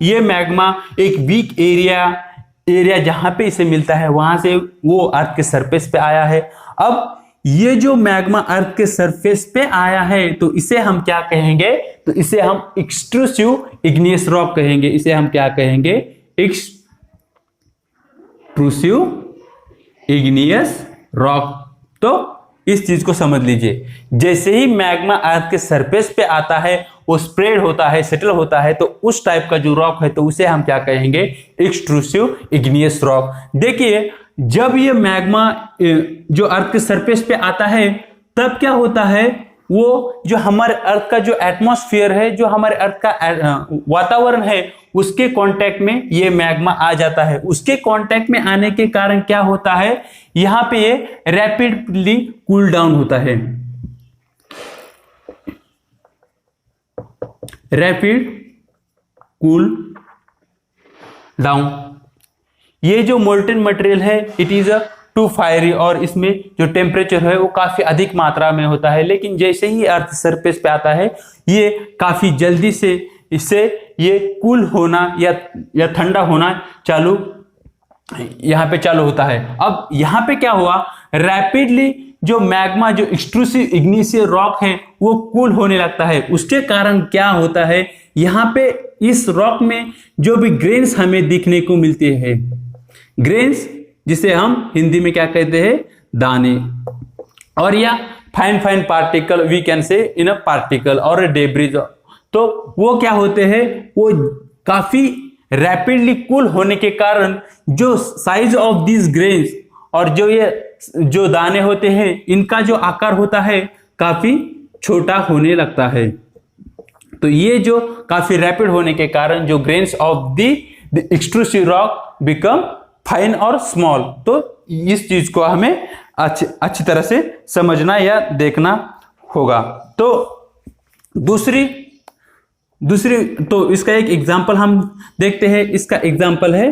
ये मैग्मा एक वीक एरिया जहां पे इसे मिलता है वहां से वो अर्थ के सरफेस पे आया है। अब ये जो मैग्मा अर्थ के सरफेस पे आया है तो इसे हम क्या कहेंगे, तो इसे हम एक्सट्रूसिव इग्नियस रॉक कहेंगे। इसे हम क्या कहेंगे, एक्सट्रूसिव इग्नियस रॉक। तो इस चीज को समझ लीजिए, जैसे ही मैग्मा अर्थ के सरफेस पे आता है वो स्प्रेड होता है, सेटल होता है, तो उस टाइप का जो रॉक है तो उसे हम क्या कहेंगे, एक्सट्रूसिव इग्नियस रॉक। देखिए जब ये मैग्मा जो अर्थ के सरफेस पे आता है तब क्या होता है, वो जो हमारे अर्थ का जो एटमॉस्फेयर है, जो हमारे अर्थ का वातावरण है उसके कांटेक्ट में ये मैग्मा आ जाता है। उसके कांटेक्ट में आने के कारण क्या होता है, यहां पे ये रैपिडली कूल डाउन होता है, रैपिड कूल डाउन। ये जो मोल्टेन मटेरियल है it is a to fiery और इसमें जो टेम्परेचर है वो काफी अधिक मात्रा में होता है, लेकिन जैसे ही अर्थ सरफेस पे आता है ये काफी जल्दी से इससे ये कूल होना या ठंडा होना यहाँ पे चालू होता है। अब यहाँ पे क्या हुआ, रैपिडली जो मैग्मा जो एक्सट्रूसिव इग्नियस रॉक है वो कूल होने लगता है। उसके कारण क्या होता है, यहाँ पे इस रॉक में जो भी ग्रेन्स हमें दिखने को मिलते हैं, ग्रेन्स जिसे हम हिंदी में क्या कहते हैं, दाने, और या फाइन पार्टिकल, वी कैन से इन अ पार्टिकल और डेब्रिज। तो वो क्या होते हैं, वो काफी रैपिडली कूल होने के कारण जो साइज ऑफ दिस ग्रेन्स और जो दाने होते हैं इनका जो आकार होता है काफी छोटा होने लगता है। तो ये जो काफी रैपिड होने के कारण जो grains of the extrusive rock become fine और स्मॉल। तो इस चीज को हमें अच्छी तरह से समझना या देखना होगा। तो दूसरी तो इसका एक एग्जांपल हम देखते हैं। इसका एग्जांपल है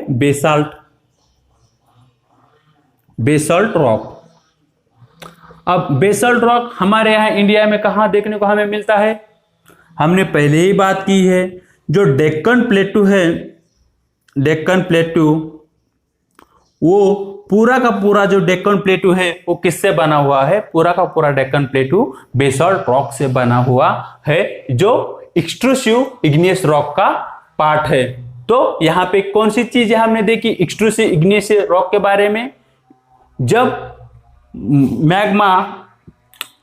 बेसाल्ट रॉक। अब बेसाल्ट रॉक हमारे यहाँ इंडिया में कहाँ देखने को हमें मिलता है? हमने पहले ही बात की है, जो डेक्कन प्लेटू है, डेक्कन प्लेटू, वो पूरा का पूरा जो डेक्कन प्लेटू है वो किससे बना हुआ है? पूरा का पूरा डेक्कन प्लेटू बेसाल्ट रॉक से बना हुआ है, जो एक्सट्रूसिव इग्नियस रॉक का पार्ट है। तो यहाँ पे कौन सी चीजें हमने देखी एक्सट्रूसिव इग्नियस रॉक के बारे में? जब मैग्मा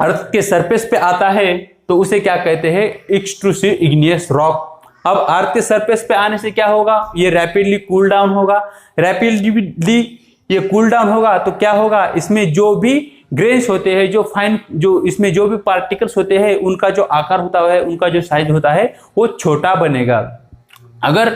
अर्थ के सरफेस पे आता है तो उसे क्या कहते हैं? Extrusive igneous rock. अब अर्थ के सरफेस पे आने से क्या होगा? ये रैपिडली कूल डाउन होगा। रैपिडली ये कूल डाउन होगा तो क्या होगा? इसमें जो भी ग्रेन्स होते हैं, जो फाइन, जो इसमें जो भी पार्टिकल्स होते हैं, उनका जो आकार होता है, उनका जो साइज होता है वो छोटा बनेगा। अगर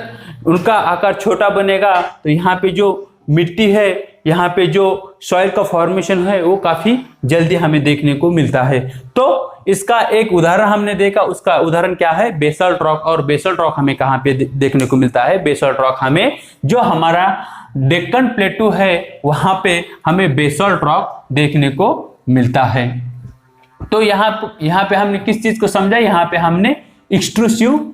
उनका आकार छोटा बनेगा तो यहाँ पे जो मिट्टी है, यहाँ पे जो सॉइल का फॉर्मेशन है वो काफी जल्दी हमें देखने को मिलता है। तो इसका एक उदाहरण हमने देखा, उसका उदाहरण क्या है? Basalt rock. और बेसाल्ट रॉक हमें कहाँ पे देखने को मिलता है? बेसाल्ट रॉक हमें जो हमारा डेक्कन प्लेटू है वहां पे हमें बेसाल्ट रॉक देखने को मिलता है। तो यहाँ पे हमने किस चीज को समझा? यहाँ पे हमने एक्सट्रूसिव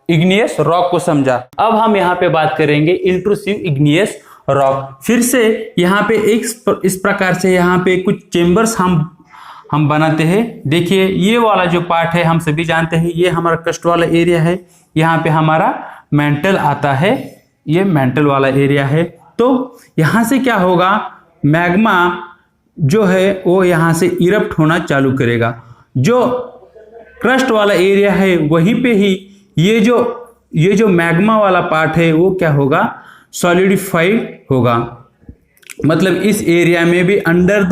इग्नियस रॉक को समझा। अब हम यहाँ पे बात करेंगे इंट्रूसिव इग्नियस रॉक। फिर से यहाँ पे इस प्रकार से यहाँ पे कुछ चेम्बर्स हम बनाते हैं। देखिए ये वाला जो पार्ट है हम सभी जानते हैं, ये हमारा क्रस्ट वाला एरिया है। यहाँ पे हमारा मेंटल आता है, ये मेंटल वाला एरिया है। तो यहाँ से क्या होगा? मैग्मा जो है वो यहाँ से इरप्ट होना चालू करेगा। जो क्रस्ट वाला एरिया है वहीं पे ही ये जो मैग्मा वाला पार्ट है वो क्या होगा? सॉलिडिफाइड होगा। मतलब इस एरिया में भी under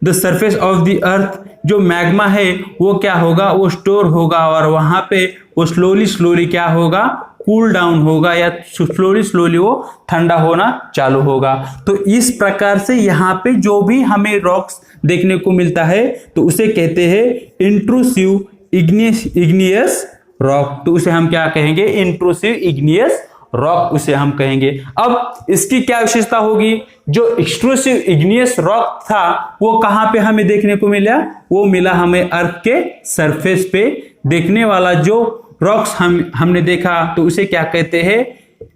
the surface of the अर्थ जो मैग्मा है वो क्या होगा? वो स्टोर होगा और वहां पे वो स्लोली क्या होगा? कूल डाउन होगा या स्लोली वो ठंडा होना चालू होगा। तो इस प्रकार से यहाँ पे जो भी हमें रॉक्स देखने को मिलता है तो उसे कहते हैं इंट्रूसिव इग्नियस रॉक। तो उसे हम क्या कहेंगे? इंट्रूसिव इग्नियस रॉक उसे हम कहेंगे। अब इसकी क्या विशेषता होगी? जो एक्सट्रूसिव इग्नियस रॉक था वो कहां पे हमें देखने को मिला? वो मिला हमें अर्थ के सरफेस पे। देखने वाला जो रॉक्स हमने देखा तो उसे क्या कहते हैं?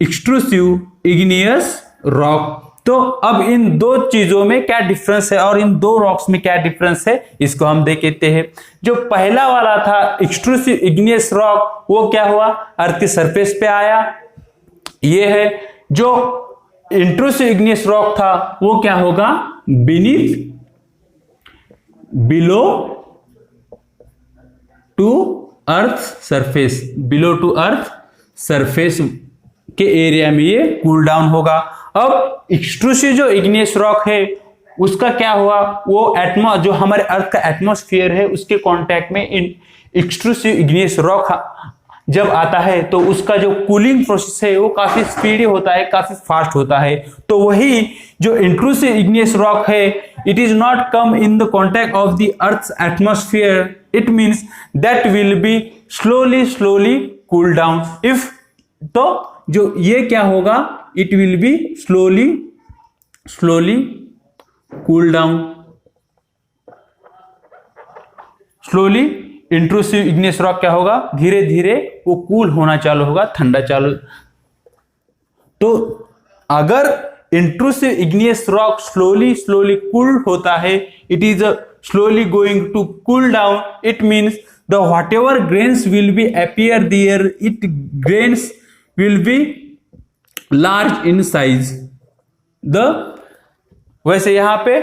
Extrusive igneous rock. तो अब इन दो चीजों में क्या डिफरेंस है और इन दो रॉक्स में क्या डिफरेंस है, इसको हम देखते हैं। जो पहला वाला था एक्सट्रूसिव इग्नियस रॉक, वो क्या हुआ? अर्थ के सरफेस पे आया, ये है। जो इंट्रूसिव इग्नियस रॉक था वो क्या होगा? Below to earth surface, below to earth surface के एरिया में ये कूल डाउन होगा। अब एक्सट्रूसिव जो इग्नियस रॉक है उसका क्या हुआ? वो जो हमारे अर्थ का एटमॉस्फेयर है उसके कांटेक्ट में एक्सट्रूसिव इग्नियस रॉक जब आता है तो उसका जो कूलिंग प्रोसेस है वो काफी स्पीडी होता है, काफी फास्ट होता है। तो वही जो इंट्रूसिव इग्नियस रॉक है, it is not come in the contact of the earth's atmosphere, it means that will be slowly cool down. If तो जो ये क्या होगा? It will be slowly cool down, slowly intrusive igneous rock क्या होगा? धीरे धीरे वो कूल होना चालू होगा, ठंडा चालू। तो अगर intrusive igneous rock slowly cool होता है, it is slowly going to cool down, it means the whatever grains will be appear there, it grains will be large in size. वैसे यहां पे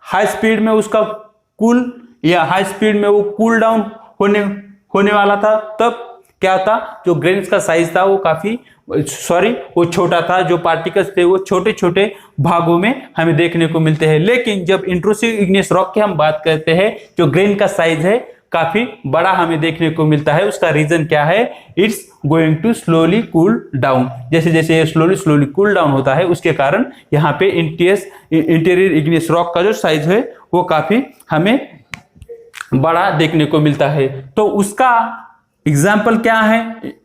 हाई स्पीड में उसका कूल या high speed में वो कूल डाउन होने वाला था, तब क्या था? जो ग्रेन्स का साइज था वो वो छोटा था। जो पार्टिकल्स थे वो छोटे छोटे भागों में हमें देखने को मिलते हैं। लेकिन जब इंट्रूसिव इग्नियस रॉक की हम बात करते हैं, जो ग्रेन का साइज है काफी बड़ा हमें देखने को मिलता है। उसका रीजन क्या है? It's going to slowly cool down. जैसे जैसे ये स्लोली कूल डाउन होता है उसके कारण यहाँ पे इंटीरियर इग्नियस रॉक का जो साइज है वो काफी हमें बड़ा देखने को मिलता है। तो उसका एग्जाम्पल क्या है?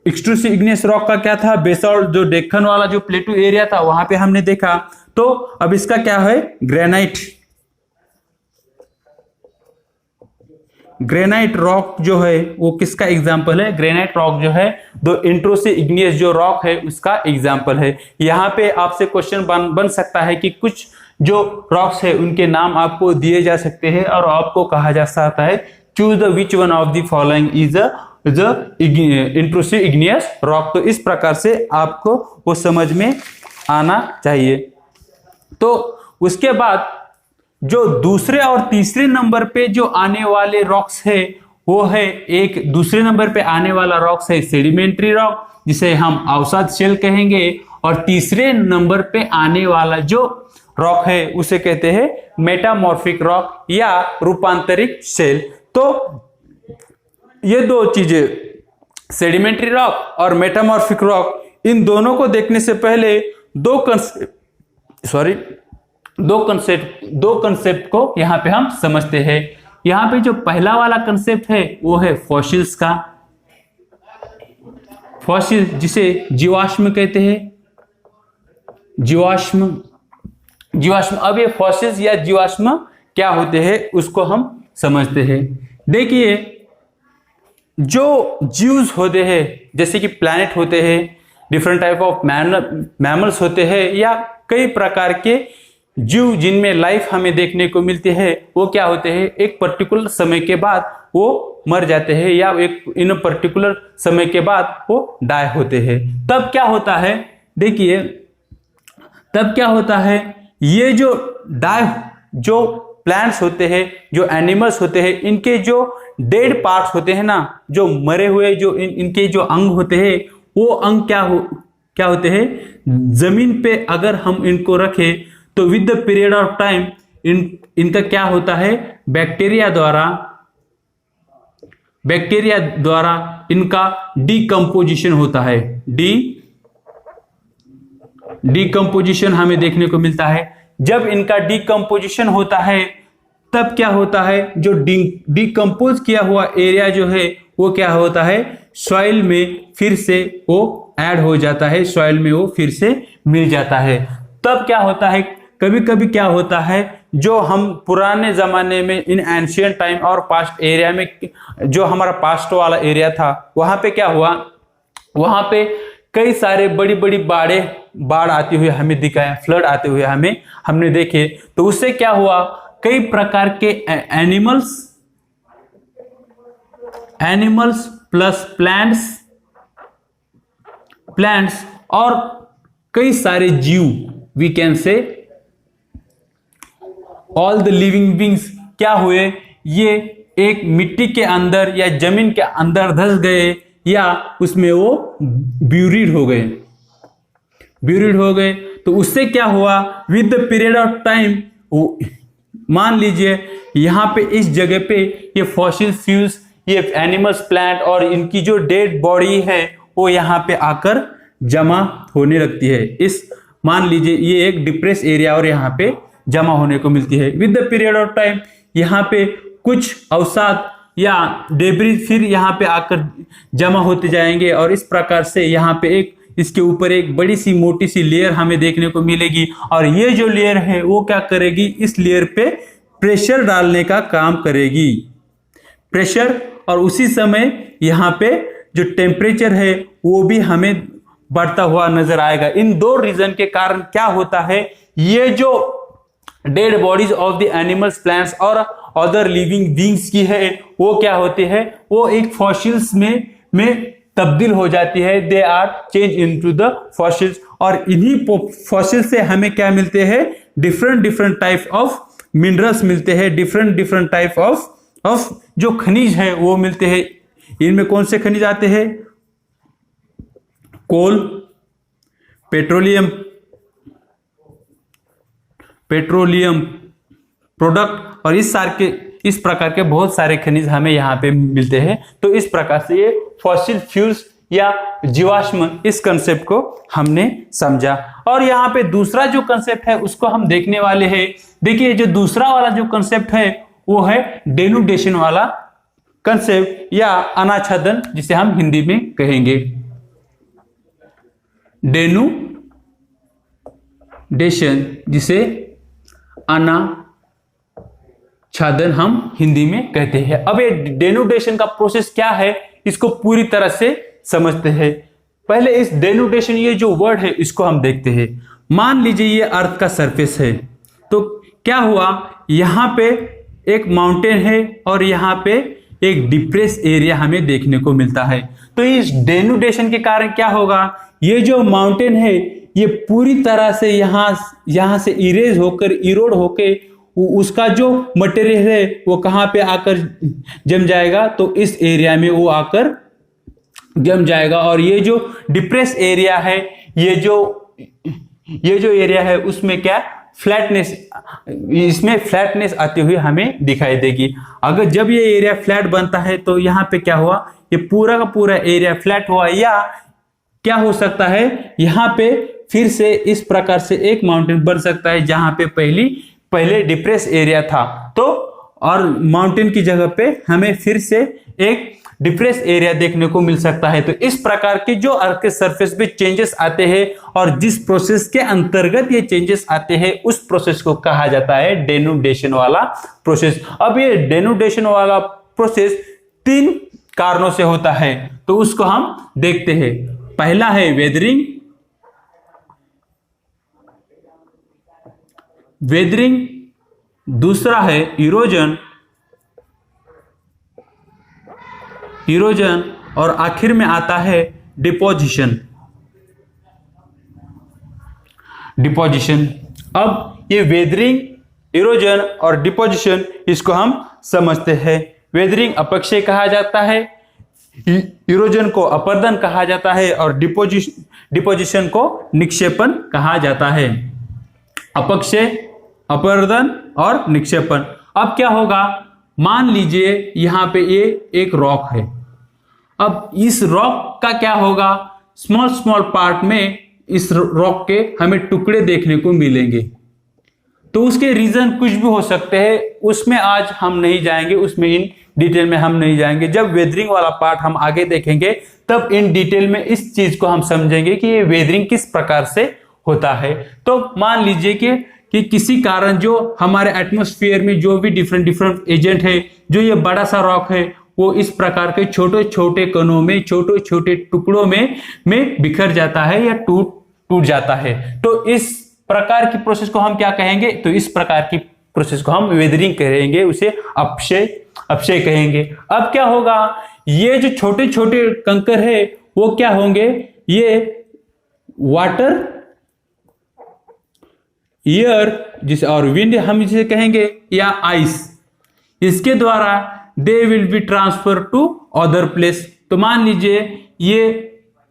एक्सट्रूसिव इग्नियस रॉक का क्या था? बेसॉल्ट, जो डेक्कन वाला जो प्लेटू एरिया था वहां पे हमने देखा। तो अब इसका क्या है? ग्रेनाइट। ग्रेनाइट रॉक जो है वो किसका एग्जाम्पल है? ग्रेनाइट रॉक जो है दो इंट्रूसिव इग्नियस जो रॉक है उसका एग्जाम्पल है। यहाँ पे आपसे क्वेश्चन बन सकता है कि कुछ जो रॉक्स है उनके नाम आपको दिए जा सकते हैं और आपको कहा जा सकता है choose the which one of the following is intrusive igneous rock. तो इस प्रकार से आपको वो समझ में आना चाहिए। तो उसके बाद जो दूसरे और तीसरे नंबर पे जो आने वाले रॉक्स है वो है, एक दूसरे नंबर पे आने वाला रॉक्स है सेडिमेंट्री रॉक जिसे हम अवसाद शेल कहेंगे, और तीसरे नंबर पे आने वाला जो रॉक है उसे कहते हैं मेटामॉर्फिक रॉक या रूपांतरित शेल। तो ये दो चीजें, सेडिमेंट्री रॉक और मेटामॉर्फिक रॉक, इन दोनों को देखने से पहले दो कंसेप्ट को यहां पे हम समझते हैं। यहां पे जो पहला वाला कंसेप्ट है वो है फॉसिल्स का। फॉसिल जिसे जीवाश्म कहते हैं, जीवाश्म। अब ये फॉसिल्स या जीवाश्म क्या होते हैं उसको हम समझते हैं। देखिए, जो जीव्स होते हैं जैसे कि प्लैनेट होते हैं, डिफरेंट टाइप ऑफ मैमल्स होते हैं, या कई प्रकार के जीव जिनमें लाइफ हमें देखने को मिलती है, वो क्या होते हैं? एक पर्टिकुलर समय के बाद वो मर जाते हैं या एक इन पर्टिकुलर समय के बाद वो डाई होते हैं। तब क्या होता है? देखिए, तब क्या होता है, ये जो जो प्लांट्स होते हैं, जो एनिमल्स होते हैं, इनके जो डेड पार्ट्स होते हैं ना, जो मरे हुए जो इनके जो अंग होते हैं, वो अंग क्या होते हैं? जमीन पे अगर हम इनको रखें तो with the period of time इनका क्या होता है? बैक्टीरिया द्वारा इनका डीकंपोजिशन होता है। डीकंपोजिशन हमें देखने को मिलता है। जब इनका डीकंपोजिशन होता है तब क्या होता है? जो डीकंपोज किया हुआ एरिया जो है वो क्या होता है? सॉइल में फिर से वो ऐड हो जाता है, सॉइल में वो फिर से मिल जाता है। तब क्या होता है? कभी कभी क्या होता है, जो हम पुराने जमाने में इन एंशियंट टाइम और पास्ट एरिया में, जो हमारा पास्ट वाला एरिया था, वहां पे क्या हुआ? वहां पे कई सारे बड़ी बड़ी बाढ़ आते हुए हमें दिखाया, फ्लड आते हुए हमने देखे। तो उससे क्या हुआ? कई प्रकार के एनिमल्स प्लस प्लांट्स और कई सारे जीव, we can say all the living beings क्या हुए? ये एक मिट्टी के अंदर या जमीन के अंदर धंस गए या उसमें वो ब्यूरिड हो गए। तो उससे क्या हुआ? With the period of time, मान लीजिए यहाँ पे इस जगह पे ये फॉसिल फ्यूल्स, ये एनिमल्स, प्लांट और इनकी जो डेड बॉडी है वो यहाँ पे आकर जमा होने लगती है। मान लीजिए ये एक डिप्रेस एरिया और यहाँ पे जमा होने को मिलती है। With the period of time यहाँ पे कुछ अवसाद या डेब्रिज फिर यहाँ पे आकर जमा होते जाएंगे और इस प्रकार से यहाँ पे इसके ऊपर एक बड़ी सी मोटी सी लेयर हमें देखने को मिलेगी, और ये जो लेयर है वो क्या करेगी? इस लेयर पे प्रेशर डालने का काम करेगी, प्रेशर। और उसी समय यहाँ पे जो टेम्परेचर है वो भी हमें बढ़ता हुआ नजर आएगा। इन दो रीजन के कारण क्या होता है, ये जो dead bodies of the animals, plants और अदर लिविंग बींग्स की है वो क्या होती है? वो एक फॉसिल्स में तब्दील हो जाती है। They are change into the fossils, और इन्हीं फॉसिल्स से हमें क्या मिलते हैं? डिफरेंट टाइप ऑफ मिनरल्स मिलते हैं, डिफरेंट टाइप ऑफ जो खनिज है वो मिलते हैं। इनमें कौन से खनिज आते हैं? कोल, पेट्रोलियम प्रोडक्ट, और इस प्रकार के बहुत सारे खनिज हमें यहाँ पे मिलते हैं। तो इस प्रकार से ये फॉसिल फ्यूल्स या जीवाश्म, इस कंसेप्ट को हमने समझा। और यहाँ पे दूसरा जो कंसेप्ट है उसको हम देखने वाले हैं। देखिए जो दूसरा वाला जो कंसेप्ट है वो है डेनुडेशन वाला कंसेप्ट या अनाच्छादन, जिसे हम हिंदी में कहेंगे डेनुडेशन, जिसे अनाच्छादन हम हिंदी में कहते हैं। अब ये डेनुडेशन का प्रोसेस क्या है, इसको पूरी तरह से समझते हैं। पहले इस डेनुडेशन, ये जो वर्ड है इसको हम देखते हैं। मान लीजिए ये अर्थ का सरफेस है, तो क्या हुआ, यहां पे एक माउंटेन है और यहां पे एक डिप्रेस एरिया हमें देखने को मिलता है। तो इस डेनुडेशन के कारण क्या होगा, ये जो माउंटेन है ये पूरी तरह से यहां से इरेज होकर, इरोड होकर उसका जो मटेरियल है वो कहां पे आकर जम जाएगा, तो इस एरिया में वो आकर जम जाएगा। और ये जो डिप्रेस एरिया है, ये जो एरिया है उसमें क्या फ्लैटनेस, इसमें फ्लैटनेस आती हुई हमें दिखाई देगी। अगर जब ये एरिया फ्लैट बनता है तो यहाँ पे क्या हुआ, ये पूरा का पूरा एरिया फ्लैट हुआ। या क्या हो सकता है, यहाँ पे फिर से इस प्रकार से एक माउंटेन बन सकता है जहां पे पहले डिप्रेस एरिया था, तो और माउंटेन की जगह पे हमें फिर से एक डिप्रेस एरिया देखने को मिल सकता है। तो इस प्रकार के जो अर्थ के सरफेस पे चेंजेस आते हैं और जिस प्रोसेस के अंतर्गत ये चेंजेस आते हैं उस प्रोसेस को कहा जाता है डेनुडेशन वाला प्रोसेस। अब ये डेनुडेशन वाला प्रोसेस 3 कारणों से होता है, तो उसको हम देखते हैं। पहला है वेदरिंग, दूसरा है इरोजन और आखिर में आता है डिपोजिशन। अब ये वेदरिंग, इरोजन और डिपोजिशन, इसको हम समझते हैं। वेदरिंग अपक्षय कहा जाता है, इरोजन को अपर्दन कहा जाता है और डिपोजिशन को निक्षेपण कहा जाता है। अपक्षय, अपर्दन और निक्षेपण। अब क्या होगा, मान लीजिए यहां पे ये एक रॉक है। अब इस रॉक का क्या होगा, स्मॉल पार्ट में इस रॉक के हमें टुकड़े देखने को मिलेंगे। तो उसके रीजन कुछ भी हो सकते हैं, उसमें आज हम नहीं जाएंगे, उसमें इन डिटेल में हम नहीं जाएंगे। जब वेदरिंग वाला पार्ट हम आगे देखेंगे तब इन डिटेल में इस चीज को हम समझेंगे कि ये वेदरिंग किस प्रकार से होता है। तो मान लीजिए कि किसी कारण जो हमारे एटमॉस्फेयर में जो भी डिफरेंट एजेंट है, जो ये बड़ा सा रॉक है वो इस प्रकार के छोटे छोटे कणों में, छोटे छोटे टुकड़ों में बिखर जाता है या टूट जाता है। तो इस प्रकार की प्रोसेस को हम क्या कहेंगे, तो इस प्रकार की प्रोसेस को हम वेदरिंग कहेंगे, उसे अपक्षय कहेंगे। अब क्या होगा, ये जो छोटे छोटे कंकर है वो क्या होंगे, ये वाटर, एयर जिसे और विंड हम इसे कहेंगे, या आइस, इसके द्वारा they will be transfer to other place. तो मान लीजिए ये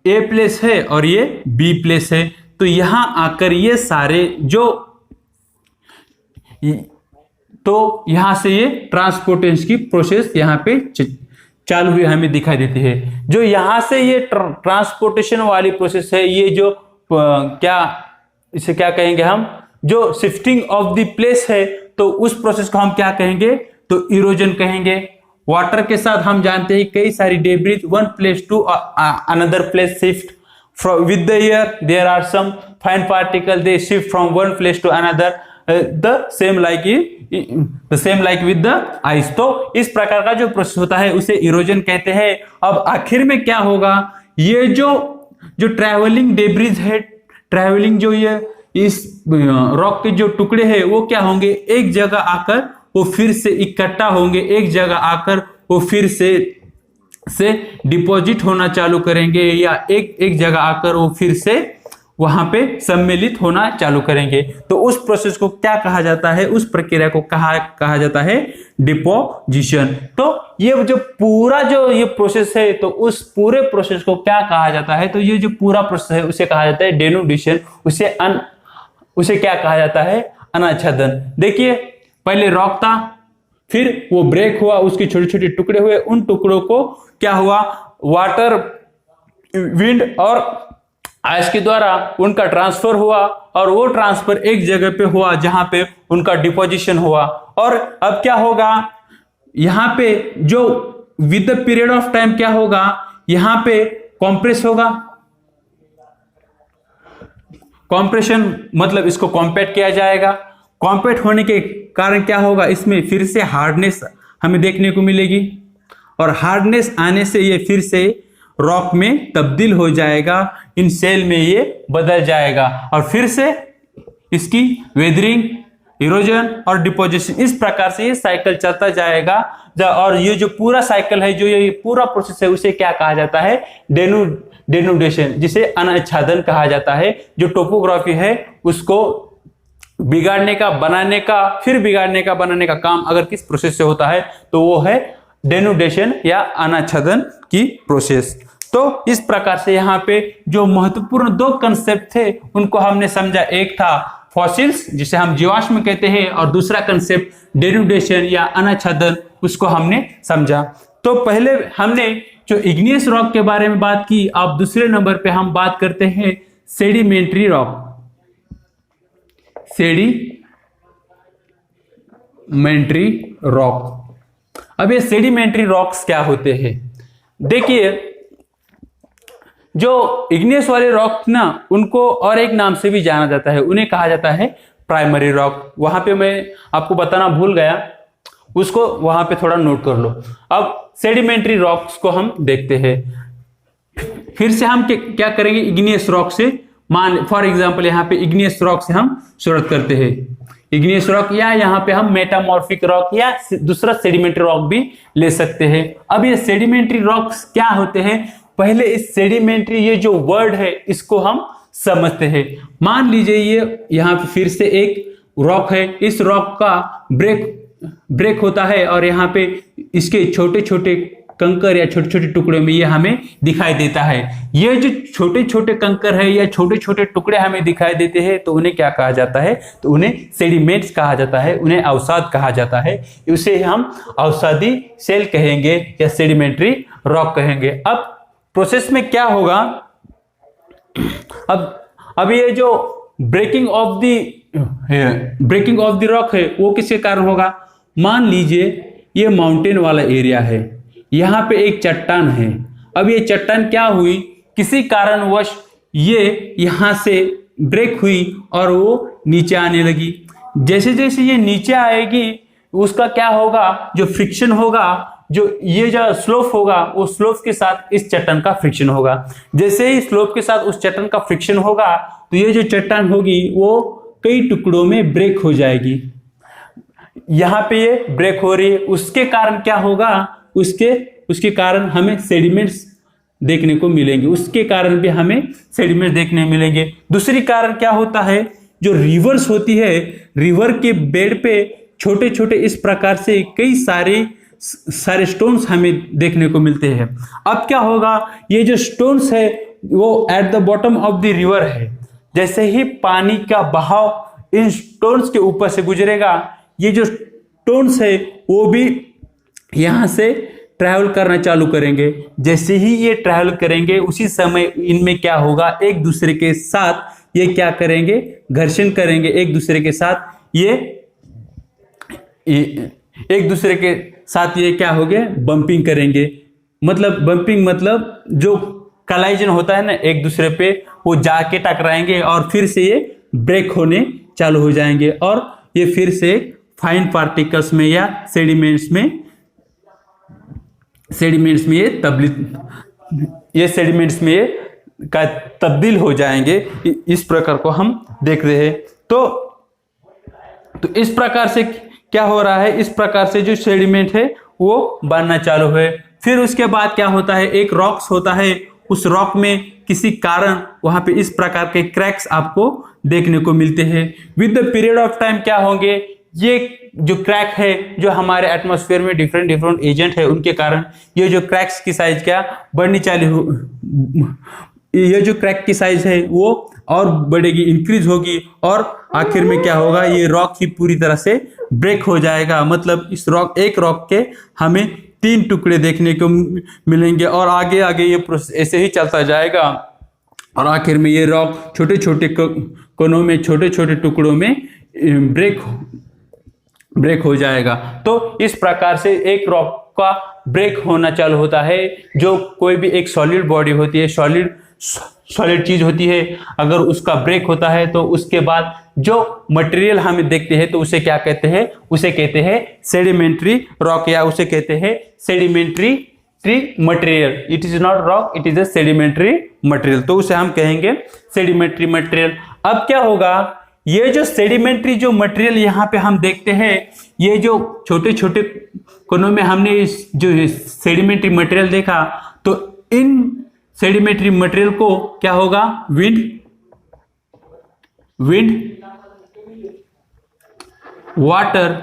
ए प्लेस है और ये बी प्लेस है, तो यहां आकर ये सारे तो यहां से ये ट्रांसपोर्टेशन की प्रोसेस यहां पे चालू हुई हमें दिखाई देती है। जो यहां से ये ट्रांसपोर्टेशन वाली प्रोसेस है, ये जो इसे क्या कहेंगे हम, जो शिफ्टिंग ऑफ द प्लेस है, तो उस प्रोसेस को हम क्या कहेंगे, तो इरोजन कहेंगे। वाटर के साथ हम जानते हैं कई सारी debris one place to another place shift with the air, there are some fine particle, they shift from one place to another, the same like with the ice। तो इस प्रकार का जो प्रोसेस होता है उसे इरोजन कहते हैं। अब आखिर में क्या होगा, ये जो ट्रैवलिंग डेब्रिज है, ट्रैवलिंग जो ये इस रॉक के जो टुकड़े हैं वो क्या होंगे, एक जगह आकर वो फिर से इकट्ठा होंगे, एक जगह आकर वो फिर से डिपॉजिट होना चालू करेंगे, या एक जगह आकर वो फिर से वहां पे सम्मिलित होना चालू करेंगे। तो उस प्रोसेस को क्या कहा जाता है, उस प्रक्रिया को कहा जाता है डिपोजिशन। तो ये जो पूरा जो ये प्रोसेस है, तो उस पूरे प्रोसेस को क्या कहा जाता है, तो ये जो पूरा प्रोसेस है उसे कहा जाता है डेनुडेशन। उसे क्या कहा जाता है, अनाच्छादन। देखिए पहले रॉक था, फिर वो ब्रेक हुआ, उसके छोटे छोटे टुकड़े हुए, उन टुकड़ों को क्या हुआ, वाटर, विंड और आइस के द्वारा उनका ट्रांसफर हुआ, और वो ट्रांसफर एक जगह पे हुआ जहां पे उनका डिपोजिशन हुआ। और अब क्या होगा, यहां पे जो with the period of time क्या होगा, यहां पे कॉम्प्रेस होगा। कॉम्प्रेशन मतलब इसको कॉम्पैक्ट किया जाएगा। कॉम्पैक्ट होने के कारण क्या होगा, इसमें फिर से हार्डनेस हमें देखने को मिलेगी, और हार्डनेस आने से ये फिर से रॉक में तब्दील हो जाएगा, इन सेल में ये बदल जाएगा, और फिर से इसकी वेदरिंग, इरोजन और डिपोजिशन, इस प्रकार से ये साइकिल चलता जाएगा। और ये जो पूरा साइकिल है, जो ये पूरा प्रोसेस है, उसे क्या कहा जाता है, डेनुडेशन, जिसे अनाच्छादन कहा जाता है। जो टोपोग्राफी है उसको बिगाड़ने का, बनाने का, फिर बिगाड़ने का, बनाने का काम अगर किस प्रोसेस से होता है तो वो है डेनुडेशन या अनाच्छादन की प्रोसेस। तो इस प्रकार से यहाँ पे जो महत्वपूर्ण दो कंसेप्ट थे उनको हमने समझा। एक था फॉसिल्स, जिसे हम जीवाश्म कहते हैं, और दूसरा कंसेप्ट डेनुडेशन या अनाच्छादन, उसको हमने समझा। तो पहले हमने जो इग्नियस रॉक के बारे में बात की, अब दूसरे नंबर पे हम बात करते हैं सेडिमेंट्री रॉक। Sedimentary rock. अब ये सेडिमेंट्री रॉक्स क्या होते हैं? देखिए, जो इग्नियस वाले रॉक ना, उनको और एक नाम से भी जाना जाता है, उन्हें कहा जाता है प्राइमरी रॉक। वहां पे मैं आपको बताना भूल गया, उसको वहां पे थोड़ा नोट कर लो। अब सेडिमेंट्री रॉक्स को हम देखते हैं। फिर से हम क्या करेंगे, इग्नियस रॉक से, मान फॉर एग्जांपल यहाँ पे इग्नियस रॉक से हम शुरुआत करते हैं। इग्नियस रॉक, या यहाँ पे हम मेटामॉर्फिक रॉक या दूसरा सेडिमेंट्री रॉक भी ले सकते हैं। अब ये सेडिमेंट्री रॉक्स क्या होते हैं, पहले इस सेडिमेंट्री, ये जो वर्ड है, इसको हम समझते हैं। मान लीजिए ये यहाँ पे फिर से एक रॉक है, इस रॉक का ब्रेक होता है, और यहाँ पे इसके छोटे छोटे कंकर या छोटे छोटे टुकड़े में ये हमें दिखाई देता है। ये जो छोटे छोटे कंकर है या छोटे छोटे टुकड़े हमें दिखाई देते हैं, तो उन्हें क्या कहा जाता है, तो उन्हें सेडिमेंट्स कहा जाता है, उन्हें अवसाद कहा जाता है। उसे हम अवसादी सेल कहेंगे या सेडिमेंट्री रॉक कहेंगे। अब प्रोसेस में क्या होगा, अब ये जो ब्रेकिंग ऑफ द रॉक है, वो किसके कारण होगा। मान लीजिए ये माउंटेन वाला एरिया है, यहाँ पे एक चट्टान है। अब ये चट्टान क्या हुई, किसी कारणवश ये यहाँ से ब्रेक हुई और वो नीचे आने लगी। जैसे जैसे ये नीचे आएगी, उसका क्या होगा, जो फ्रिक्शन होगा, जो ये जो स्लोप होगा, वो स्लोप के साथ इस चट्टान का फ्रिक्शन होगा। जैसे ही स्लोप के साथ उस चट्टान का फ्रिक्शन होगा, तो ये जो चट्टान होगी वो कई टुकड़ों में ब्रेक हो जाएगी। यहाँ पे ये ब्रेक हो रही है, उसके कारण क्या होगा, उसके कारण हमें सेडिमेंट्स देखने को मिलेंगे, उसके कारण भी हमें सेडिमेंट्स देखने मिलेंगे। दूसरी कारण क्या होता है, जो रिवर्स होती है, रिवर के बेड पे छोटे छोटे इस प्रकार से कई सारे स्टोन्स हमें देखने को मिलते हैं। अब क्या होगा, ये जो स्टोन्स है वो at the bottom of the river है। जैसे ही पानी का बहाव इन स्टोन्स के ऊपर से गुजरेगा, ये जो स्टोन्स है वो भी यहां से ट्रैवल करना चालू करेंगे। जैसे ही ये ट्रैवल करेंगे, उसी समय इनमें क्या होगा, एक दूसरे के साथ ये क्या करेंगे, घर्षण करेंगे। एक दूसरे के साथ ये क्या हो गया, बंपिंग करेंगे। बंपिंग मतलब जो कलाइजन होता है ना एक दूसरे पे, वो जाके टकराएंगे और फिर से ये ब्रेक होने चालू हो जाएंगे, और ये फिर से फाइन पार्टिकल्स में या सेडिमेंट्स में ये तब्दील हो जाएंगे। इस प्रकार को हम देख रहे हैं। तो इस प्रकार से क्या हो रहा है, इस प्रकार से जो सेडिमेंट है वो बनना चालू है। फिर उसके बाद क्या होता है, एक रॉक्स होता है, उस रॉक में किसी कारण वहां पे इस प्रकार के क्रैक्स आपको देखने को मिलते हैं। With the period of time क्या होंगे, ये जो क्रैक है, जो हमारे एटमॉस्फेयर में डिफरेंट एजेंट है, उनके कारण ये जो क्रैक्स की साइज क्या बढ़नी चालू हो, ये जो क्रैक की साइज है वो और बढ़ेगी, इंक्रीज होगी, और आखिर में क्या होगा, ये रॉक ही पूरी तरह से ब्रेक हो जाएगा। मतलब इस एक रॉक के हमें 3 टुकड़े देखने को मिलेंगे, और आगे आगे ये प्रोसेस ऐसे ही चलता जाएगा, और आखिर में ये रॉक छोटे छोटे कोनों में, छोटे छोटे टुकड़ों में ब्रेक हो जाएगा। तो इस प्रकार से एक रॉक का ब्रेक होना चालू होता है। जो कोई भी एक सॉलिड बॉडी होती है, सॉलिड चीज होती है, अगर उसका ब्रेक होता है तो उसके बाद जो मटेरियल हमें देखते हैं तो उसे क्या कहते हैं, उसे कहते हैं सेडिमेंट्री रॉक, या उसे कहते हैं sedimentary material. It is not rock, it is a sedimentary material, तो उसे हम कहेंगे सेडिमेंट्री मटेरियल। अब क्या होगा, ये जो सेडिमेंट्री जो मटेरियल यहाँ पे हम देखते हैं, ये जो छोटे छोटे कोनों में हमने इस जो सेडिमेंट्री मटेरियल देखा, तो इन सेडिमेंट्री मटेरियल को क्या होगा, विंड, वाटर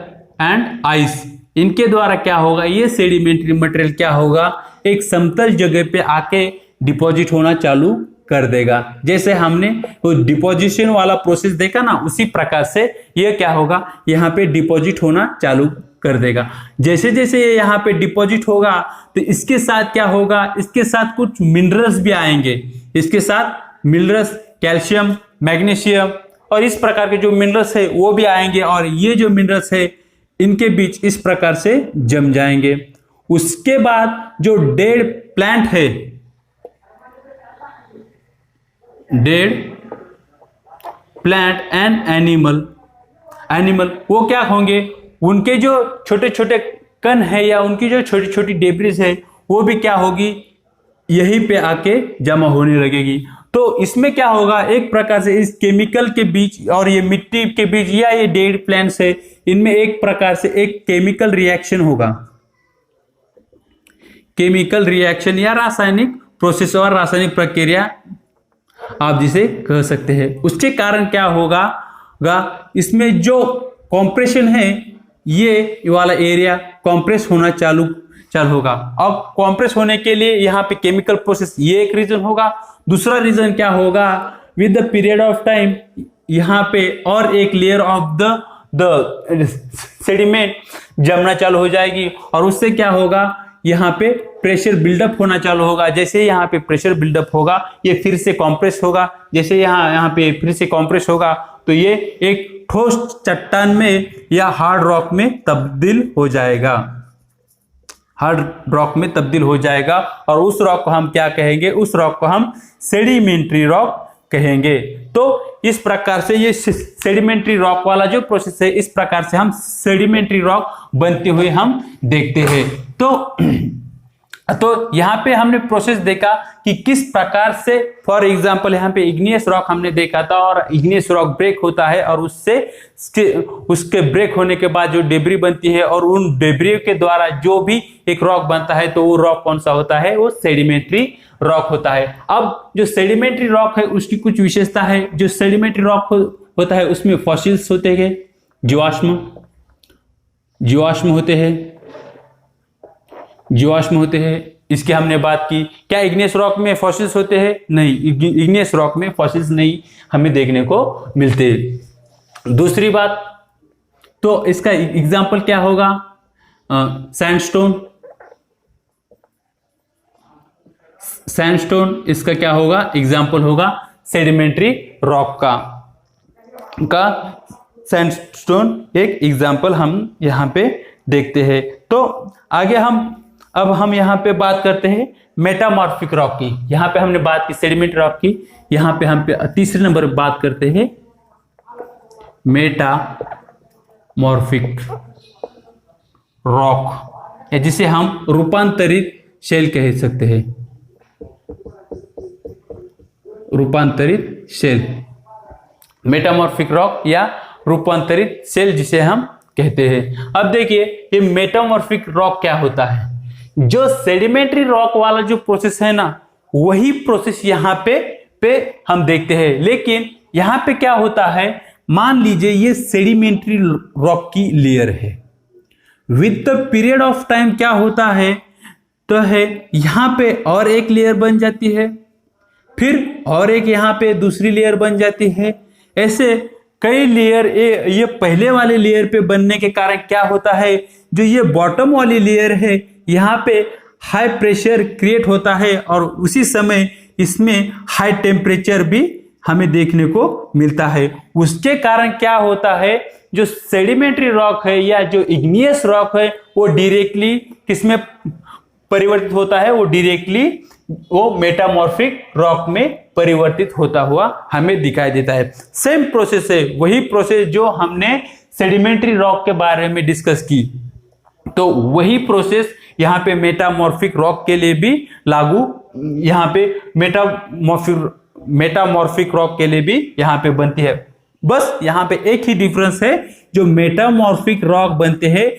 एंड आइस, इनके द्वारा क्या होगा, ये सेडिमेंट्री मटेरियल क्या होगा, एक समतल जगह पे आके डिपॉजिट होना चालू कर देगा। जैसे हमने वो डिपोजिशन वाला प्रोसेस देखा ना, उसी प्रकार से ये क्या होगा, यहाँ पे डिपॉजिट होना चालू कर देगा। जैसे जैसे ये यहाँ पे डिपॉजिट होगा तो इसके साथ क्या होगा, इसके साथ कुछ मिनरल्स भी आएंगे, इसके साथ मिनरल्स, कैल्शियम, मैग्नीशियम और इस प्रकार के जो मिनरल्स है वो भी आएंगे, और ये जो मिनरल्स है इनके बीच इस प्रकार से जम जाएंगे। उसके बाद जो डेड प्लांट है, डेड प्लांट एंड एनिमल वो क्या होंगे, उनके जो छोटे छोटे कण है या उनकी जो छोटी छोटी डेब्रिस है वो भी क्या होगी, यहीं पे आके जमा होने लगेगी। तो इसमें क्या होगा, एक प्रकार से इस केमिकल के बीच और ये मिट्टी के बीच या ये डेड प्लांट्स है, इनमें एक प्रकार से एक केमिकल रिएक्शन होगा, केमिकल रिएक्शन या रासायनिक प्रोसेस और रासायनिक प्रक्रिया आप जिसे कह सकते हैं। उसके कारण क्या होगा, इसमें जो कॉम्प्रेशन है, ये वाला एरिया कॉम्प्रेस होना चालू होगा। अब कॉम्प्रेस होने के लिए यहाँ पे केमिकल प्रोसेस, ये एक रीजन होगा। दूसरा रीजन क्या होगा, with the period of time यहाँ पे और एक लेयर ऑफ द सेडिमेंट जमना चालू हो जाएगी, और उससे क्या होगा, यहाँ पे प्रेशर बिल्डअप होना चालू होगा। जैसे यहाँ पे प्रेशर बिल्डअप होगा, ये फिर से कॉम्प्रेस होगा। जैसे यहाँ पे फिर से कॉम्प्रेस होगा तो ये एक ठोस चट्टान में या हार्ड रॉक में तब्दील हो जाएगा, हार्ड रॉक में तब्दील हो जाएगा। और उस रॉक को हम क्या कहेंगे, उस रॉक को हम सेडिमेंट्री रॉक कहेंगे। तो इस प्रकार से ये सेडिमेंट्री रॉक वाला जो प्रोसेस है, इस प्रकार से हम सेडिमेंट्री रॉक बनते हुए हम देखते हैं। तो यहाँ पे हमने प्रोसेस देखा कि किस प्रकार से, फॉर एग्जांपल यहाँ पे इग्नियस रॉक हमने देखा था, और इग्नियस रॉक ब्रेक होता है और उसके ब्रेक होने के बाद जो डेब्री बनती है, और उन डेब्री के द्वारा जो भी एक रॉक बनता है, तो वो रॉक कौन सा होता है, वो सेडिमेंट्री रॉक होता है। अब जो सेडिमेंट्री रॉक है उसकी कुछ विशेषता है। जो सेडिमेंट्री रॉक होता है उसमें फॉसिल्स होते हैं, जीवाश्म होते हैं, इसकी हमने बात की। क्या इग्नियस रॉक में फॉसिल्स होते हैं? नहीं, इग्नियस रॉक में फॉसिल्स नहीं हमें देखने को मिलते। दूसरी बात, तो इसका एग्जाम्पल क्या होगा, सैंडस्टोन इसका क्या होगा, एग्जाम्पल होगा सेडिमेंट्री रॉक का सैंडस्टोन एक एग्जाम्पल हम यहाँ पे देखते हैं। तो आगे अब हम यहाँ पे बात करते हैं मेटामॉर्फिक रॉक की। यहाँ पे हमने बात की सेडिमेंट्री रॉक की, यहाँ पे हम तीसरे नंबर पर बात करते हैं मेटामॉर्फिक रॉक, जिसे हम रूपांतरित शेल कह सकते हैं, रूपांतरित शेल, मेटामॉर्फिक रॉक या रूपांतरित शेल जिसे हम कहते हैं। अब देखिए ये मेटामॉर्फिक रॉक क्या होता है। जो सेडिमेंट्री रॉक वाला जो प्रोसेस है ना, वही प्रोसेस यहाँ पे हम देखते हैं। लेकिन यहाँ पे क्या होता है, मान लीजिए ये सेडिमेंट्री रॉक की लेयर है, with the period of time क्या होता है, तो है यहाँ पे और एक लेयर बन जाती है, फिर और एक यहाँ पे दूसरी लेयर बन जाती है। ऐसे कई लेयर, ये पहले वाले लेयर पे बनने के कारण क्या होता है, जो ये बॉटम वाली लेयर है यहाँ पे हाई प्रेशर क्रिएट होता है और उसी समय इसमें हाई टेम्परेचर भी हमें देखने को मिलता है। उसके कारण क्या होता है, जो सेडिमेंट्री रॉक है या जो इग्नियस रॉक है वो डायरेक्टली किसमें परिवर्तित होता है, वो डायरेक्टली वो मेटामॉर्फिक रॉक में परिवर्तित होता हुआ हमें दिखाई देता है। सेम प्रोसेस है, वही प्रोसेस जो हमने सेडिमेंट्री रॉक के बारे में डिस्कस की, तो वही प्रोसेस यहाँ पे मेटामॉर्फिक रॉक के लिए भी लागू, यहाँ पे मेटामॉर्फिक रॉक के लिए भी यहाँ पे बनती है। बस यहाँ पे एक ही डिफरेंस है, जो मेटामॉर्फिक रॉक बनते हैं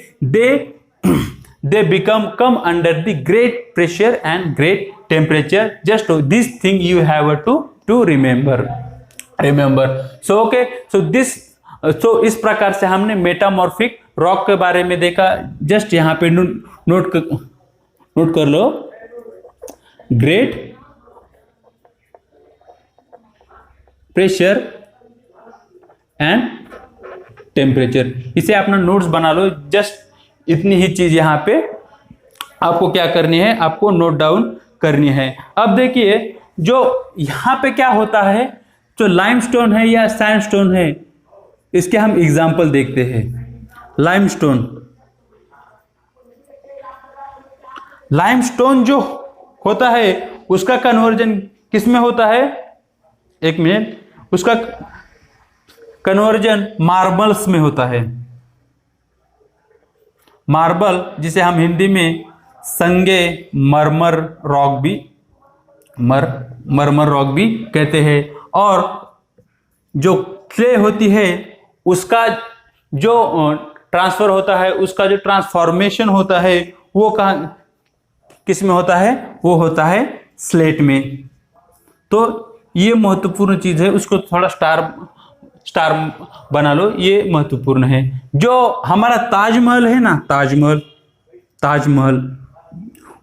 they become come under the great pressure and great temperature. Just this thing you have to remember. So okay, so इस प्रकार से हमने मेटामॉर्फिक रॉक के बारे में देखा। जस्ट यहाँ पे नोट कर लो, ग्रेट प्रेशर एंड टेम्परेचर, इसे अपना नोट्स बना लो। जस्ट इतनी ही चीज यहाँ पे आपको क्या करनी है, आपको नोट डाउन करनी है। अब देखिए जो यहाँ पे क्या होता है, जो लाइमस्टोन है या सैंडस्टोन है, इसके हम एग्जांपल देखते हैं। लाइमस्टोन जो होता है उसका कन्वर्जन किस में होता है, एक मिनट, उसका कन्वर्जन मार्बल्स में होता है। मार्बल जिसे हम हिंदी में संगे मरमर रॉक भी कहते हैं, और जो क्ले होती है उसका जो ट्रांसफर होता है, उसका जो ट्रांसफॉर्मेशन होता है वो कहाँ किस में होता है, वो होता है स्लेट में। तो ये महत्वपूर्ण चीज है, उसको थोड़ा स्टार बना लो, ये महत्वपूर्ण है। जो हमारा ताजमहल है ना, ताजमहल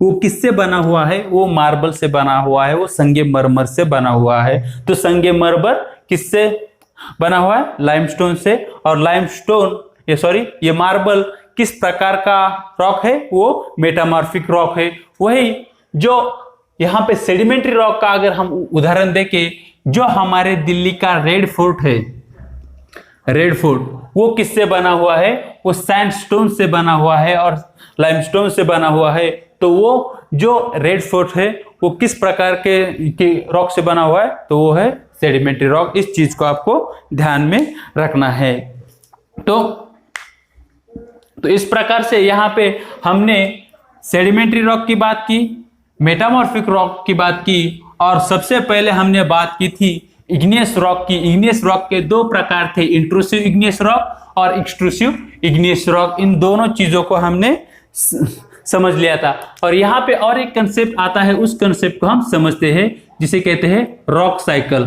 वो किससे बना हुआ है, वो मार्बल से बना हुआ है, वो संगमरमर से बना हुआ है। तो संगमरमर किससे बना हुआ है, लाइमस्टोन से। और ये मार्बल किस प्रकार का रॉक है, वो मेटामॉर्फिक रॉक है। वही जो यहाँ पे सेडिमेंट्री रॉक का अगर हम उदाहरण देखें, जो हमारे दिल्ली का रेड फोर्ट है, वो किससे बना हुआ है, वो सैंडस्टोन से बना हुआ है और लाइमस्टोन से बना हुआ है। तो वो जो रेड फोर्ट है वो किस प्रकार के रॉक से बना हुआ है, तो वो है सेडिमेंट्री रॉक। इस चीज को आपको ध्यान में रखना है। तो इस प्रकार से यहाँ पे हमने सेडिमेंट्री रॉक की बात की, मेटामॉर्फिक रॉक की बात की, और सबसे पहले हमने बात की थी इग्नियस रॉक की। इग्नियस रॉक के दो प्रकार थे, इंट्रूसिव इग्नियस रॉक और एक्सट्रूसिव इग्नियस रॉक। इन दोनों चीजों को हमने समझ लिया था। और यहाँ पे और एक कंसेप्ट आता है, उस कंसेप्ट को हम समझते हैं, जिसे कहते हैं रॉक साइकिल।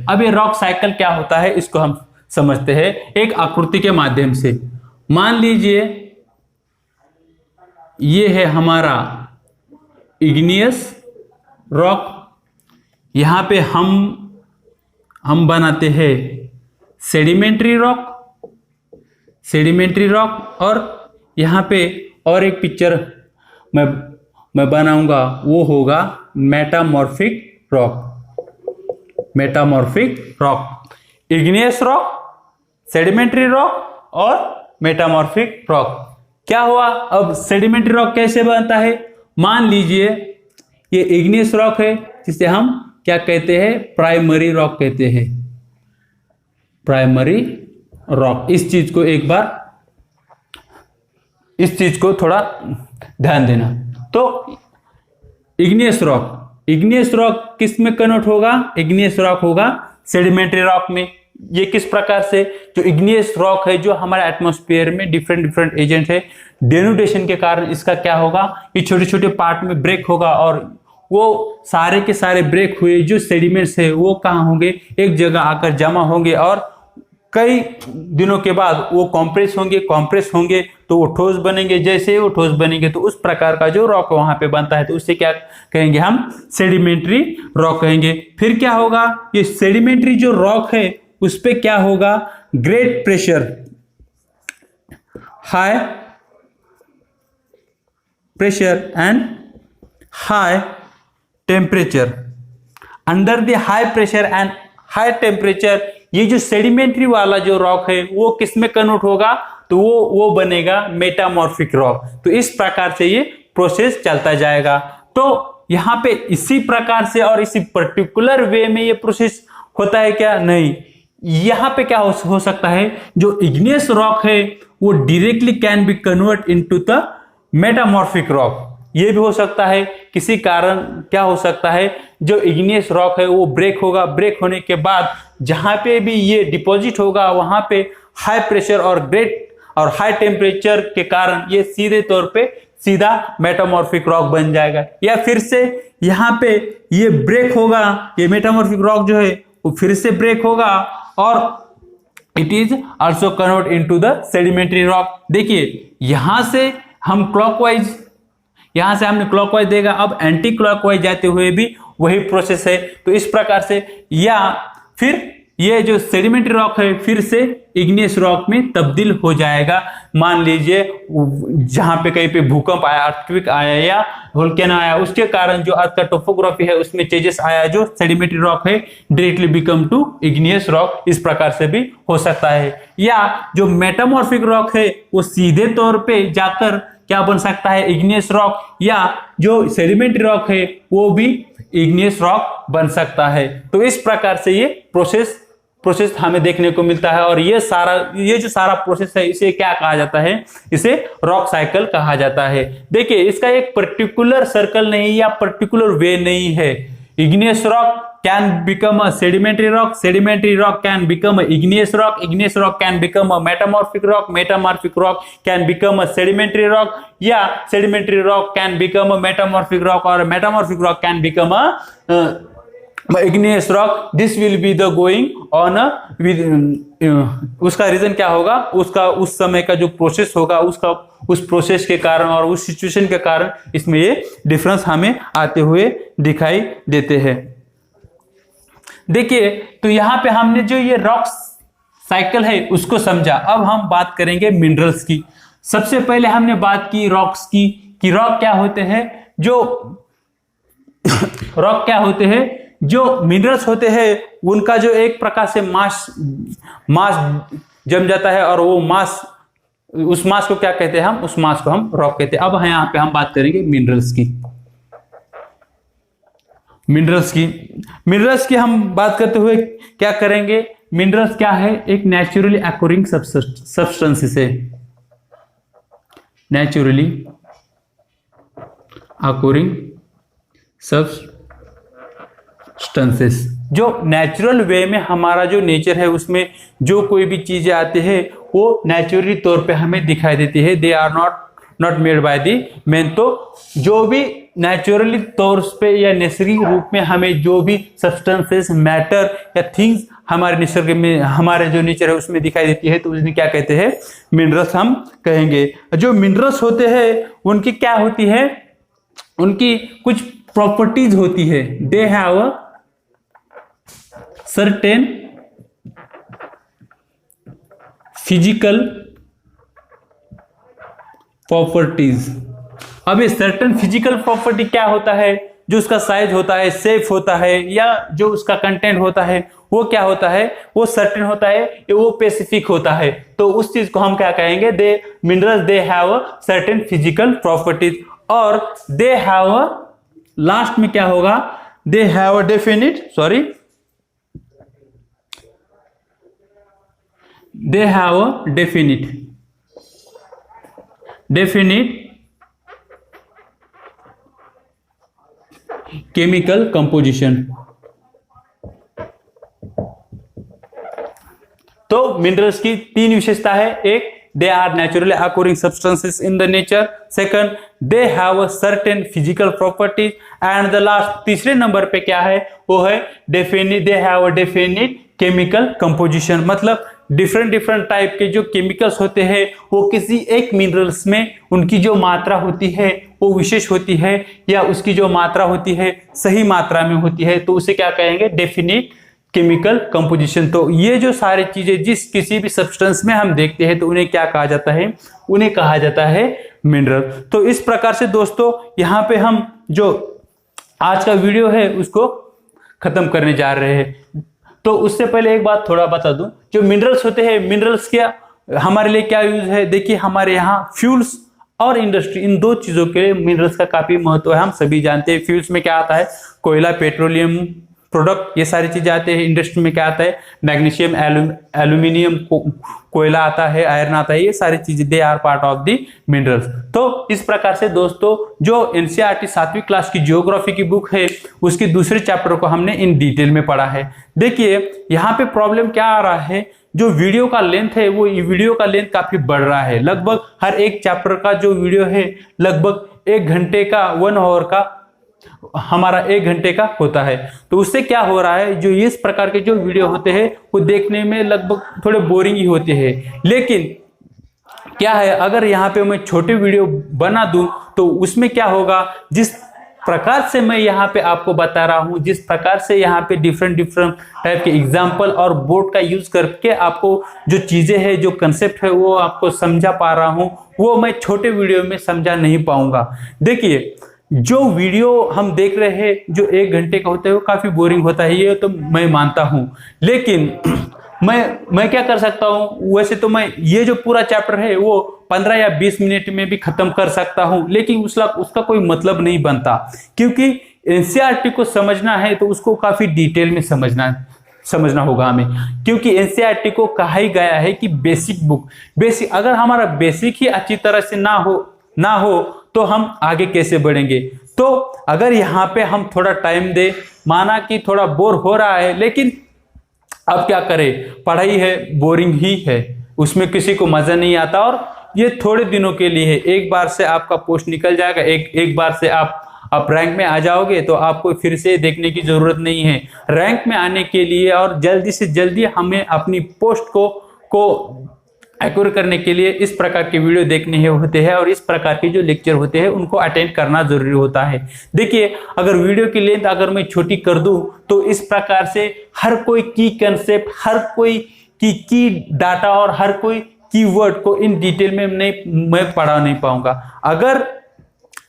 अब ये रॉक साइकिल क्या होता है, इसको हम समझते हैं एक आकृति के माध्यम से। मान लीजिए ये है हमारा इग्नियस रॉक, यहां पे हम बनाते हैं सेडिमेंट्री रॉक, और यहां पे और एक पिक्चर मैं बनाऊंगा, वो होगा metamorphic rock. Igneous rock, sedimentary rock और मेटामॉर्फिक रॉक। क्या हुआ, अब सेडिमेंट्री रॉक कैसे बनता है, मान लीजिए ये इग्नियस रॉक है, जिसे हम क्या कहते हैं, प्राइमरी रॉक कहते हैं, प्राइमरी रॉक। इस चीज को थोड़ा ध्यान देना। तो इग्नियस रॉक किस में कन्वर्ट होगा, इग्नियस रॉक होगा सेडिमेंट्री रॉक में। ये किस प्रकार से, जो इग्नियस रॉक है, जो हमारे एटमॉस्फेयर में डिफरेंट एजेंट है, डेनुटेशन के कारण इसका क्या होगा, ये छोटे छोटे पार्ट में ब्रेक होगा, और वो सारे के सारे ब्रेक हुए जो सेडिमेंट्स है वो कहाँ होंगे, एक जगह आकर जमा होंगे, और कई दिनों के बाद वो कॉम्प्रेस होंगे तो वो ठोस बनेंगे। जैसे वो ठोस बनेंगे तो उस प्रकार का जो रॉक वहां पे बनता है तो उससे क्या कहेंगे हम, सेडिमेंट्री रॉक कहेंगे। फिर क्या होगा, ये सेडिमेंट्री जो रॉक है उस पे क्या होगा, great pressure, high pressure and high temperature. Under the high pressure and high temperature ये जो सेडिमेंट्री वाला जो रॉक है वो किस में कन्वर्ट होगा, तो वो बनेगा मेटामॉर्फिक रॉक। तो इस प्रकार से ये प्रोसेस चलता जाएगा। तो यहां पे इसी प्रकार से और इसी पर्टिकुलर वे में ये प्रोसेस होता है क्या, नहीं। यहां पे क्या हो सकता है, जो इग्नियस रॉक है वो directly can be convert into the metamorphic rock. ये भी हो सकता है, किसी कारण क्या हो सकता है, जो इग्नियस रॉक है वो ब्रेक होगा, ब्रेक होने के बाद जहां पे भी ये डिपॉजिट होगा वहां पे हाई प्रेशर और ग्रेट और हाई टेम्परेचर के कारण ये सीधे तौर पे सीधा मेटामॉर्फिक रॉक बन जाएगा। या फिर से यहाँ पे ये ब्रेक होगा, ये मेटामॉर्फिक रॉक जो है वो फिर से ब्रेक होगा और it is also convert into the sedimentary rock. देखिए यहां से हम क्लॉकवाइज, यहां से हमने क्लॉकवाइज देगा, अब एंटी क्लॉकवाइज जाते हुए भी वही प्रोसेस है। तो इस प्रकार से, या फिर ये जो सेडिमेंट्री रॉक है फिर से इग्नियस रॉक में तब्दील हो जाएगा। मान लीजिए जहां पे कहीं पे भूकंप आया, अर्थक्वेक आया या वोल्केनो आया, उसके कारण जो अर्थ का टोपोग्राफी है उसमें चेंजेस आया, जो सेडिमेंट्री रॉक है directly become to igneous rock. इस प्रकार से भी हो सकता है। या जो मेटामॉर्फिक रॉक है वो सीधे तौर पे जाकर क्या बन सकता है, इग्नियस रॉक, या जो सेडिमेंट्री रॉक है वो भी इग्नियस रॉक बन सकता है। तो इस प्रकार से ये प्रोसेस हमें देखने को मिलता है। और ये जो सारा प्रोसेस है इसे क्या कहा जाता है, इसे रॉक साइकिल कहा जाता है। देखिए इसका एक पर्टिकुलर सर्कल नहीं या पर्टिकुलर वे नहीं है। Igneous rock can become a sedimentary rock can become a igneous rock can become a metamorphic rock can become a sedimentary rock, या sedimentary rock can become a metamorphic rock, और metamorphic rock can become a igneous rock. This will be the going on उसका reason क्या होगा, उसका उस समय का जो प्रोसेस होगा, उसका उस प्रोसेस के कारण और उस सिचुएशन के कारण इसमें ये डिफरेंस हमें आते हुए दिखाई देते हैं। देखिए तो यहाँ पे हमने जो ये रॉक साइकिल है उसको समझा। अब हम बात करेंगे मिनरल्स की। सबसे पहले हमने बात की रॉक्स की, कि रॉक क्या होते हैं, जो रॉक क्या होते हैं, जो मिनरल्स होते हैं उनका जो एक प्रकार से मास जम जाता है, और वो मास, उस मास को क्या कहते हैं हम, उस मास को हम रॉक कहते हैं। अब यहाँ पे हम बात करेंगे मिनरल्स की हम बात करते हुए क्या करेंगे, मिनरल्स क्या है, एक नेचुरली अकोरिंग सब्सटेंसेस है, नेचुरली अकोरिंग सब्सटेंसेस, जो नेचुरल वे में हमारा जो नेचर है उसमें जो कोई भी चीजें आती है वो नेचुरली तौर पे हमें दिखाई देती है। They are not made by the man. तो जो भी नेचुरली तौर पे या नैसर्गिक रूप में हमें जो भी सब्सटेंसेस, मैटर या थिंग्स हमारे निसर्ग में, हमारे जो नेचर है उसमें दिखाई देती है, तो उसमें क्या कहते हैं, मिनरल्स हम कहेंगे। जो मिनरल्स होते हैं उनकी क्या होती है, उनकी कुछ प्रॉपर्टीज होती है। दे have a certain physical properties. अब ये सर्टेन फिजिकल प्रॉपर्टी क्या होता है, जो उसका साइज होता है, शेप होता है, या जो उसका कंटेंट होता है वो क्या होता है, वो सर्टेन होता है, वो स्पेसिफिक होता है। तो उस चीज को हम क्या कहेंगे, they minerals they have a certain physical properties, और दे हैव अ, लास्ट में क्या होगा, they have a definite, they have a definite chemical composition। तो मिनरल्स की तीन विशेषता है, एक they are naturally occurring substances in the nature, second they have a certain physical properties, and the last तीसरे नंबर पे क्या है, वो है definite, they have a definite chemical composition। मतलब डिफरेंट डिफरेंट टाइप के जो केमिकल्स होते हैं वो किसी एक मिनरल्स में उनकी जो मात्रा होती है वो विशेष होती है, या उसकी जो मात्रा होती है सही मात्रा में होती है, तो उसे क्या कहेंगे, डेफिनेट केमिकल कंपोजिशन। तो ये जो सारी चीजें जिस किसी भी सब्सटेंस में हम देखते हैं तो उन्हें क्या कहा जाता है, उन्हें कहा जाता है मिनरल। तो इस प्रकार से दोस्तों यहाँ पे हम जो आज का वीडियो है उसको खत्म करने जा रहे हैं। तो उससे पहले एक बात थोड़ा बता दूं, जो मिनरल्स होते हैं, मिनरल्स क्या हमारे लिए क्या यूज है। देखिए हमारे यहाँ फ्यूल्स और इंडस्ट्री, इन दो चीजों के लिए मिनरल्स का काफी महत्व है। हम सभी जानते हैं फ्यूल्स में क्या आता है, कोयला, पेट्रोलियम प्रोडक्ट, ये सारी चीजें आते हैं। इंडस्ट्री में क्या आता है, मैग्नीशियम, एल्यूमिनियम, कोयला आता है, आयरन आता है, ये सारी चीजें they are part of the minerals. तो इस प्रकार से दोस्तों जो एनसीईआरटी 7वीं क्लास की ज्योग्राफी की बुक है उसके दूसरे चैप्टर को हमने इन डिटेल में पढ़ा है। देखिए यहाँ पे प्रॉब्लम क्या आ रहा है, जो वीडियो का लेंथ है वो वीडियो का लेंथ काफी बढ़ रहा है। लगभग हर एक चैप्टर का जो वीडियो है लगभग 1 घंटे का, 1 आवर का हमारा 1 घंटे का होता है। तो उससे क्या हो रहा है, जो इस प्रकार के जो वीडियो होते हैं वो देखने में लगभग थोड़े बोरिंग ही होते हैं। लेकिन क्या है, अगर यहाँ पे मैं छोटे वीडियो बना दूं तो उसमें क्या होगा, जिस प्रकार से मैं यहाँ पे आपको बता रहा हूँ, जिस प्रकार से यहाँ पे डिफरेंट डिफरेंट टाइप के एग्जाम्पल और बोर्ड का यूज करके आपको जो चीजें हैं, जो कंसेप्ट है वो आपको समझा पा रहा हूँ, वो मैं छोटे वीडियो में समझा नहीं पाऊंगा। देखिए जो वीडियो हम देख रहे हैं जो 1 घंटे का होता है वो काफी बोरिंग होता है, ये तो मैं मानता हूं। लेकिन मैं क्या कर सकता हूं, वैसे तो मैं ये जो पूरा चैप्टर है वो 15 या 20 मिनट में भी खत्म कर सकता हूं, लेकिन उसका कोई मतलब नहीं बनता, क्योंकि एनसीईआरटी को समझना है तो उसको काफी डिटेल में समझना होगा हमें। क्योंकि एनसीईआरटी को कहा ही गया है कि बेसिक बुक, बेसिक, अगर हमारा बेसिक ही अच्छी तरह से ना हो तो हम आगे कैसे बढ़ेंगे। तो अगर यहाँ पे हम थोड़ा टाइम दे, माना कि थोड़ा बोर हो रहा है, लेकिन अब क्या करें, पढ़ाई है, बोरिंग ही है, उसमें किसी को मजा नहीं आता, और ये थोड़े दिनों के लिए है। एक बार से आपका पोस्ट निकल जाएगा, एक बार से आप रैंक में आ जाओगे तो आपको फिर से देखने की जरूरत नहीं है। रैंक में आने के लिए और जल्दी से जल्दी हमें अपनी पोस्ट को एक्योर करने के लिए इस प्रकार के वीडियो देखने होते हैं, और इस प्रकार के जो लेक्चर होते हैं उनको अटेंड करना जरूरी होता है। देखिए अगर वीडियो की लेंथ अगर मैं छोटी कर दूं तो इस प्रकार से हर कोई की कंसेप्ट, हर कोई की डाटा और हर कोई कीवर्ड को इन डिटेल में मैं पढ़ा नहीं पाऊंगा। अगर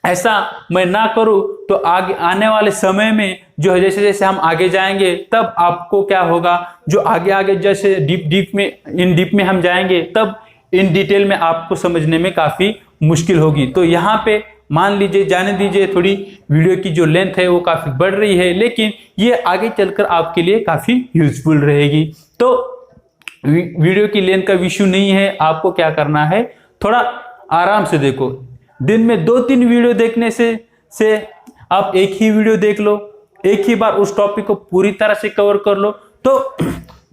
ऐसा मैं ना करूं तो आगे आने वाले समय में जो है, जैसे जैसे हम आगे जाएंगे तब आपको क्या होगा, जो आगे जैसे डीप में हम जाएंगे तब इन डिटेल में आपको समझने में काफी मुश्किल होगी। तो यहाँ पे मान लीजिए, जाने दीजिए, थोड़ी वीडियो की जो लेंथ है वो काफी बढ़ रही है, लेकिन ये आगे चलकर आपके लिए काफी यूजफुल रहेगी। तो वीडियो की लेंथ का इश्यू नहीं है, आपको क्या करना है, थोड़ा आराम से देखो। दिन में 2-3 वीडियो देखने से आप एक ही वीडियो देख लो, एक ही बार उस टॉपिक को पूरी तरह से कवर कर लो, तो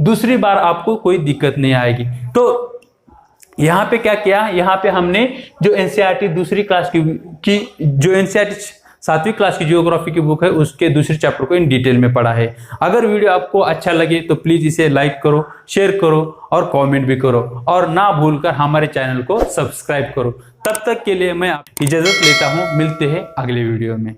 दूसरी बार आपको कोई दिक्कत नहीं आएगी। तो यहाँ पे क्या किया, यहाँ पे हमने जो एनसीईआरटी दूसरी क्लास की जो एनसीईआरटी 7वीं क्लास की ज्योग्राफी की बुक है उसके दूसरे चैप्टर को इन डिटेल में पढ़ा है। अगर वीडियो आपको अच्छा लगे तो प्लीज इसे लाइक करो, शेयर करो और कमेंट भी करो, और ना भूलकर हमारे चैनल को सब्सक्राइब करो। तब तक के लिए मैं इजाजत लेता हूं, मिलते हैं अगले वीडियो में।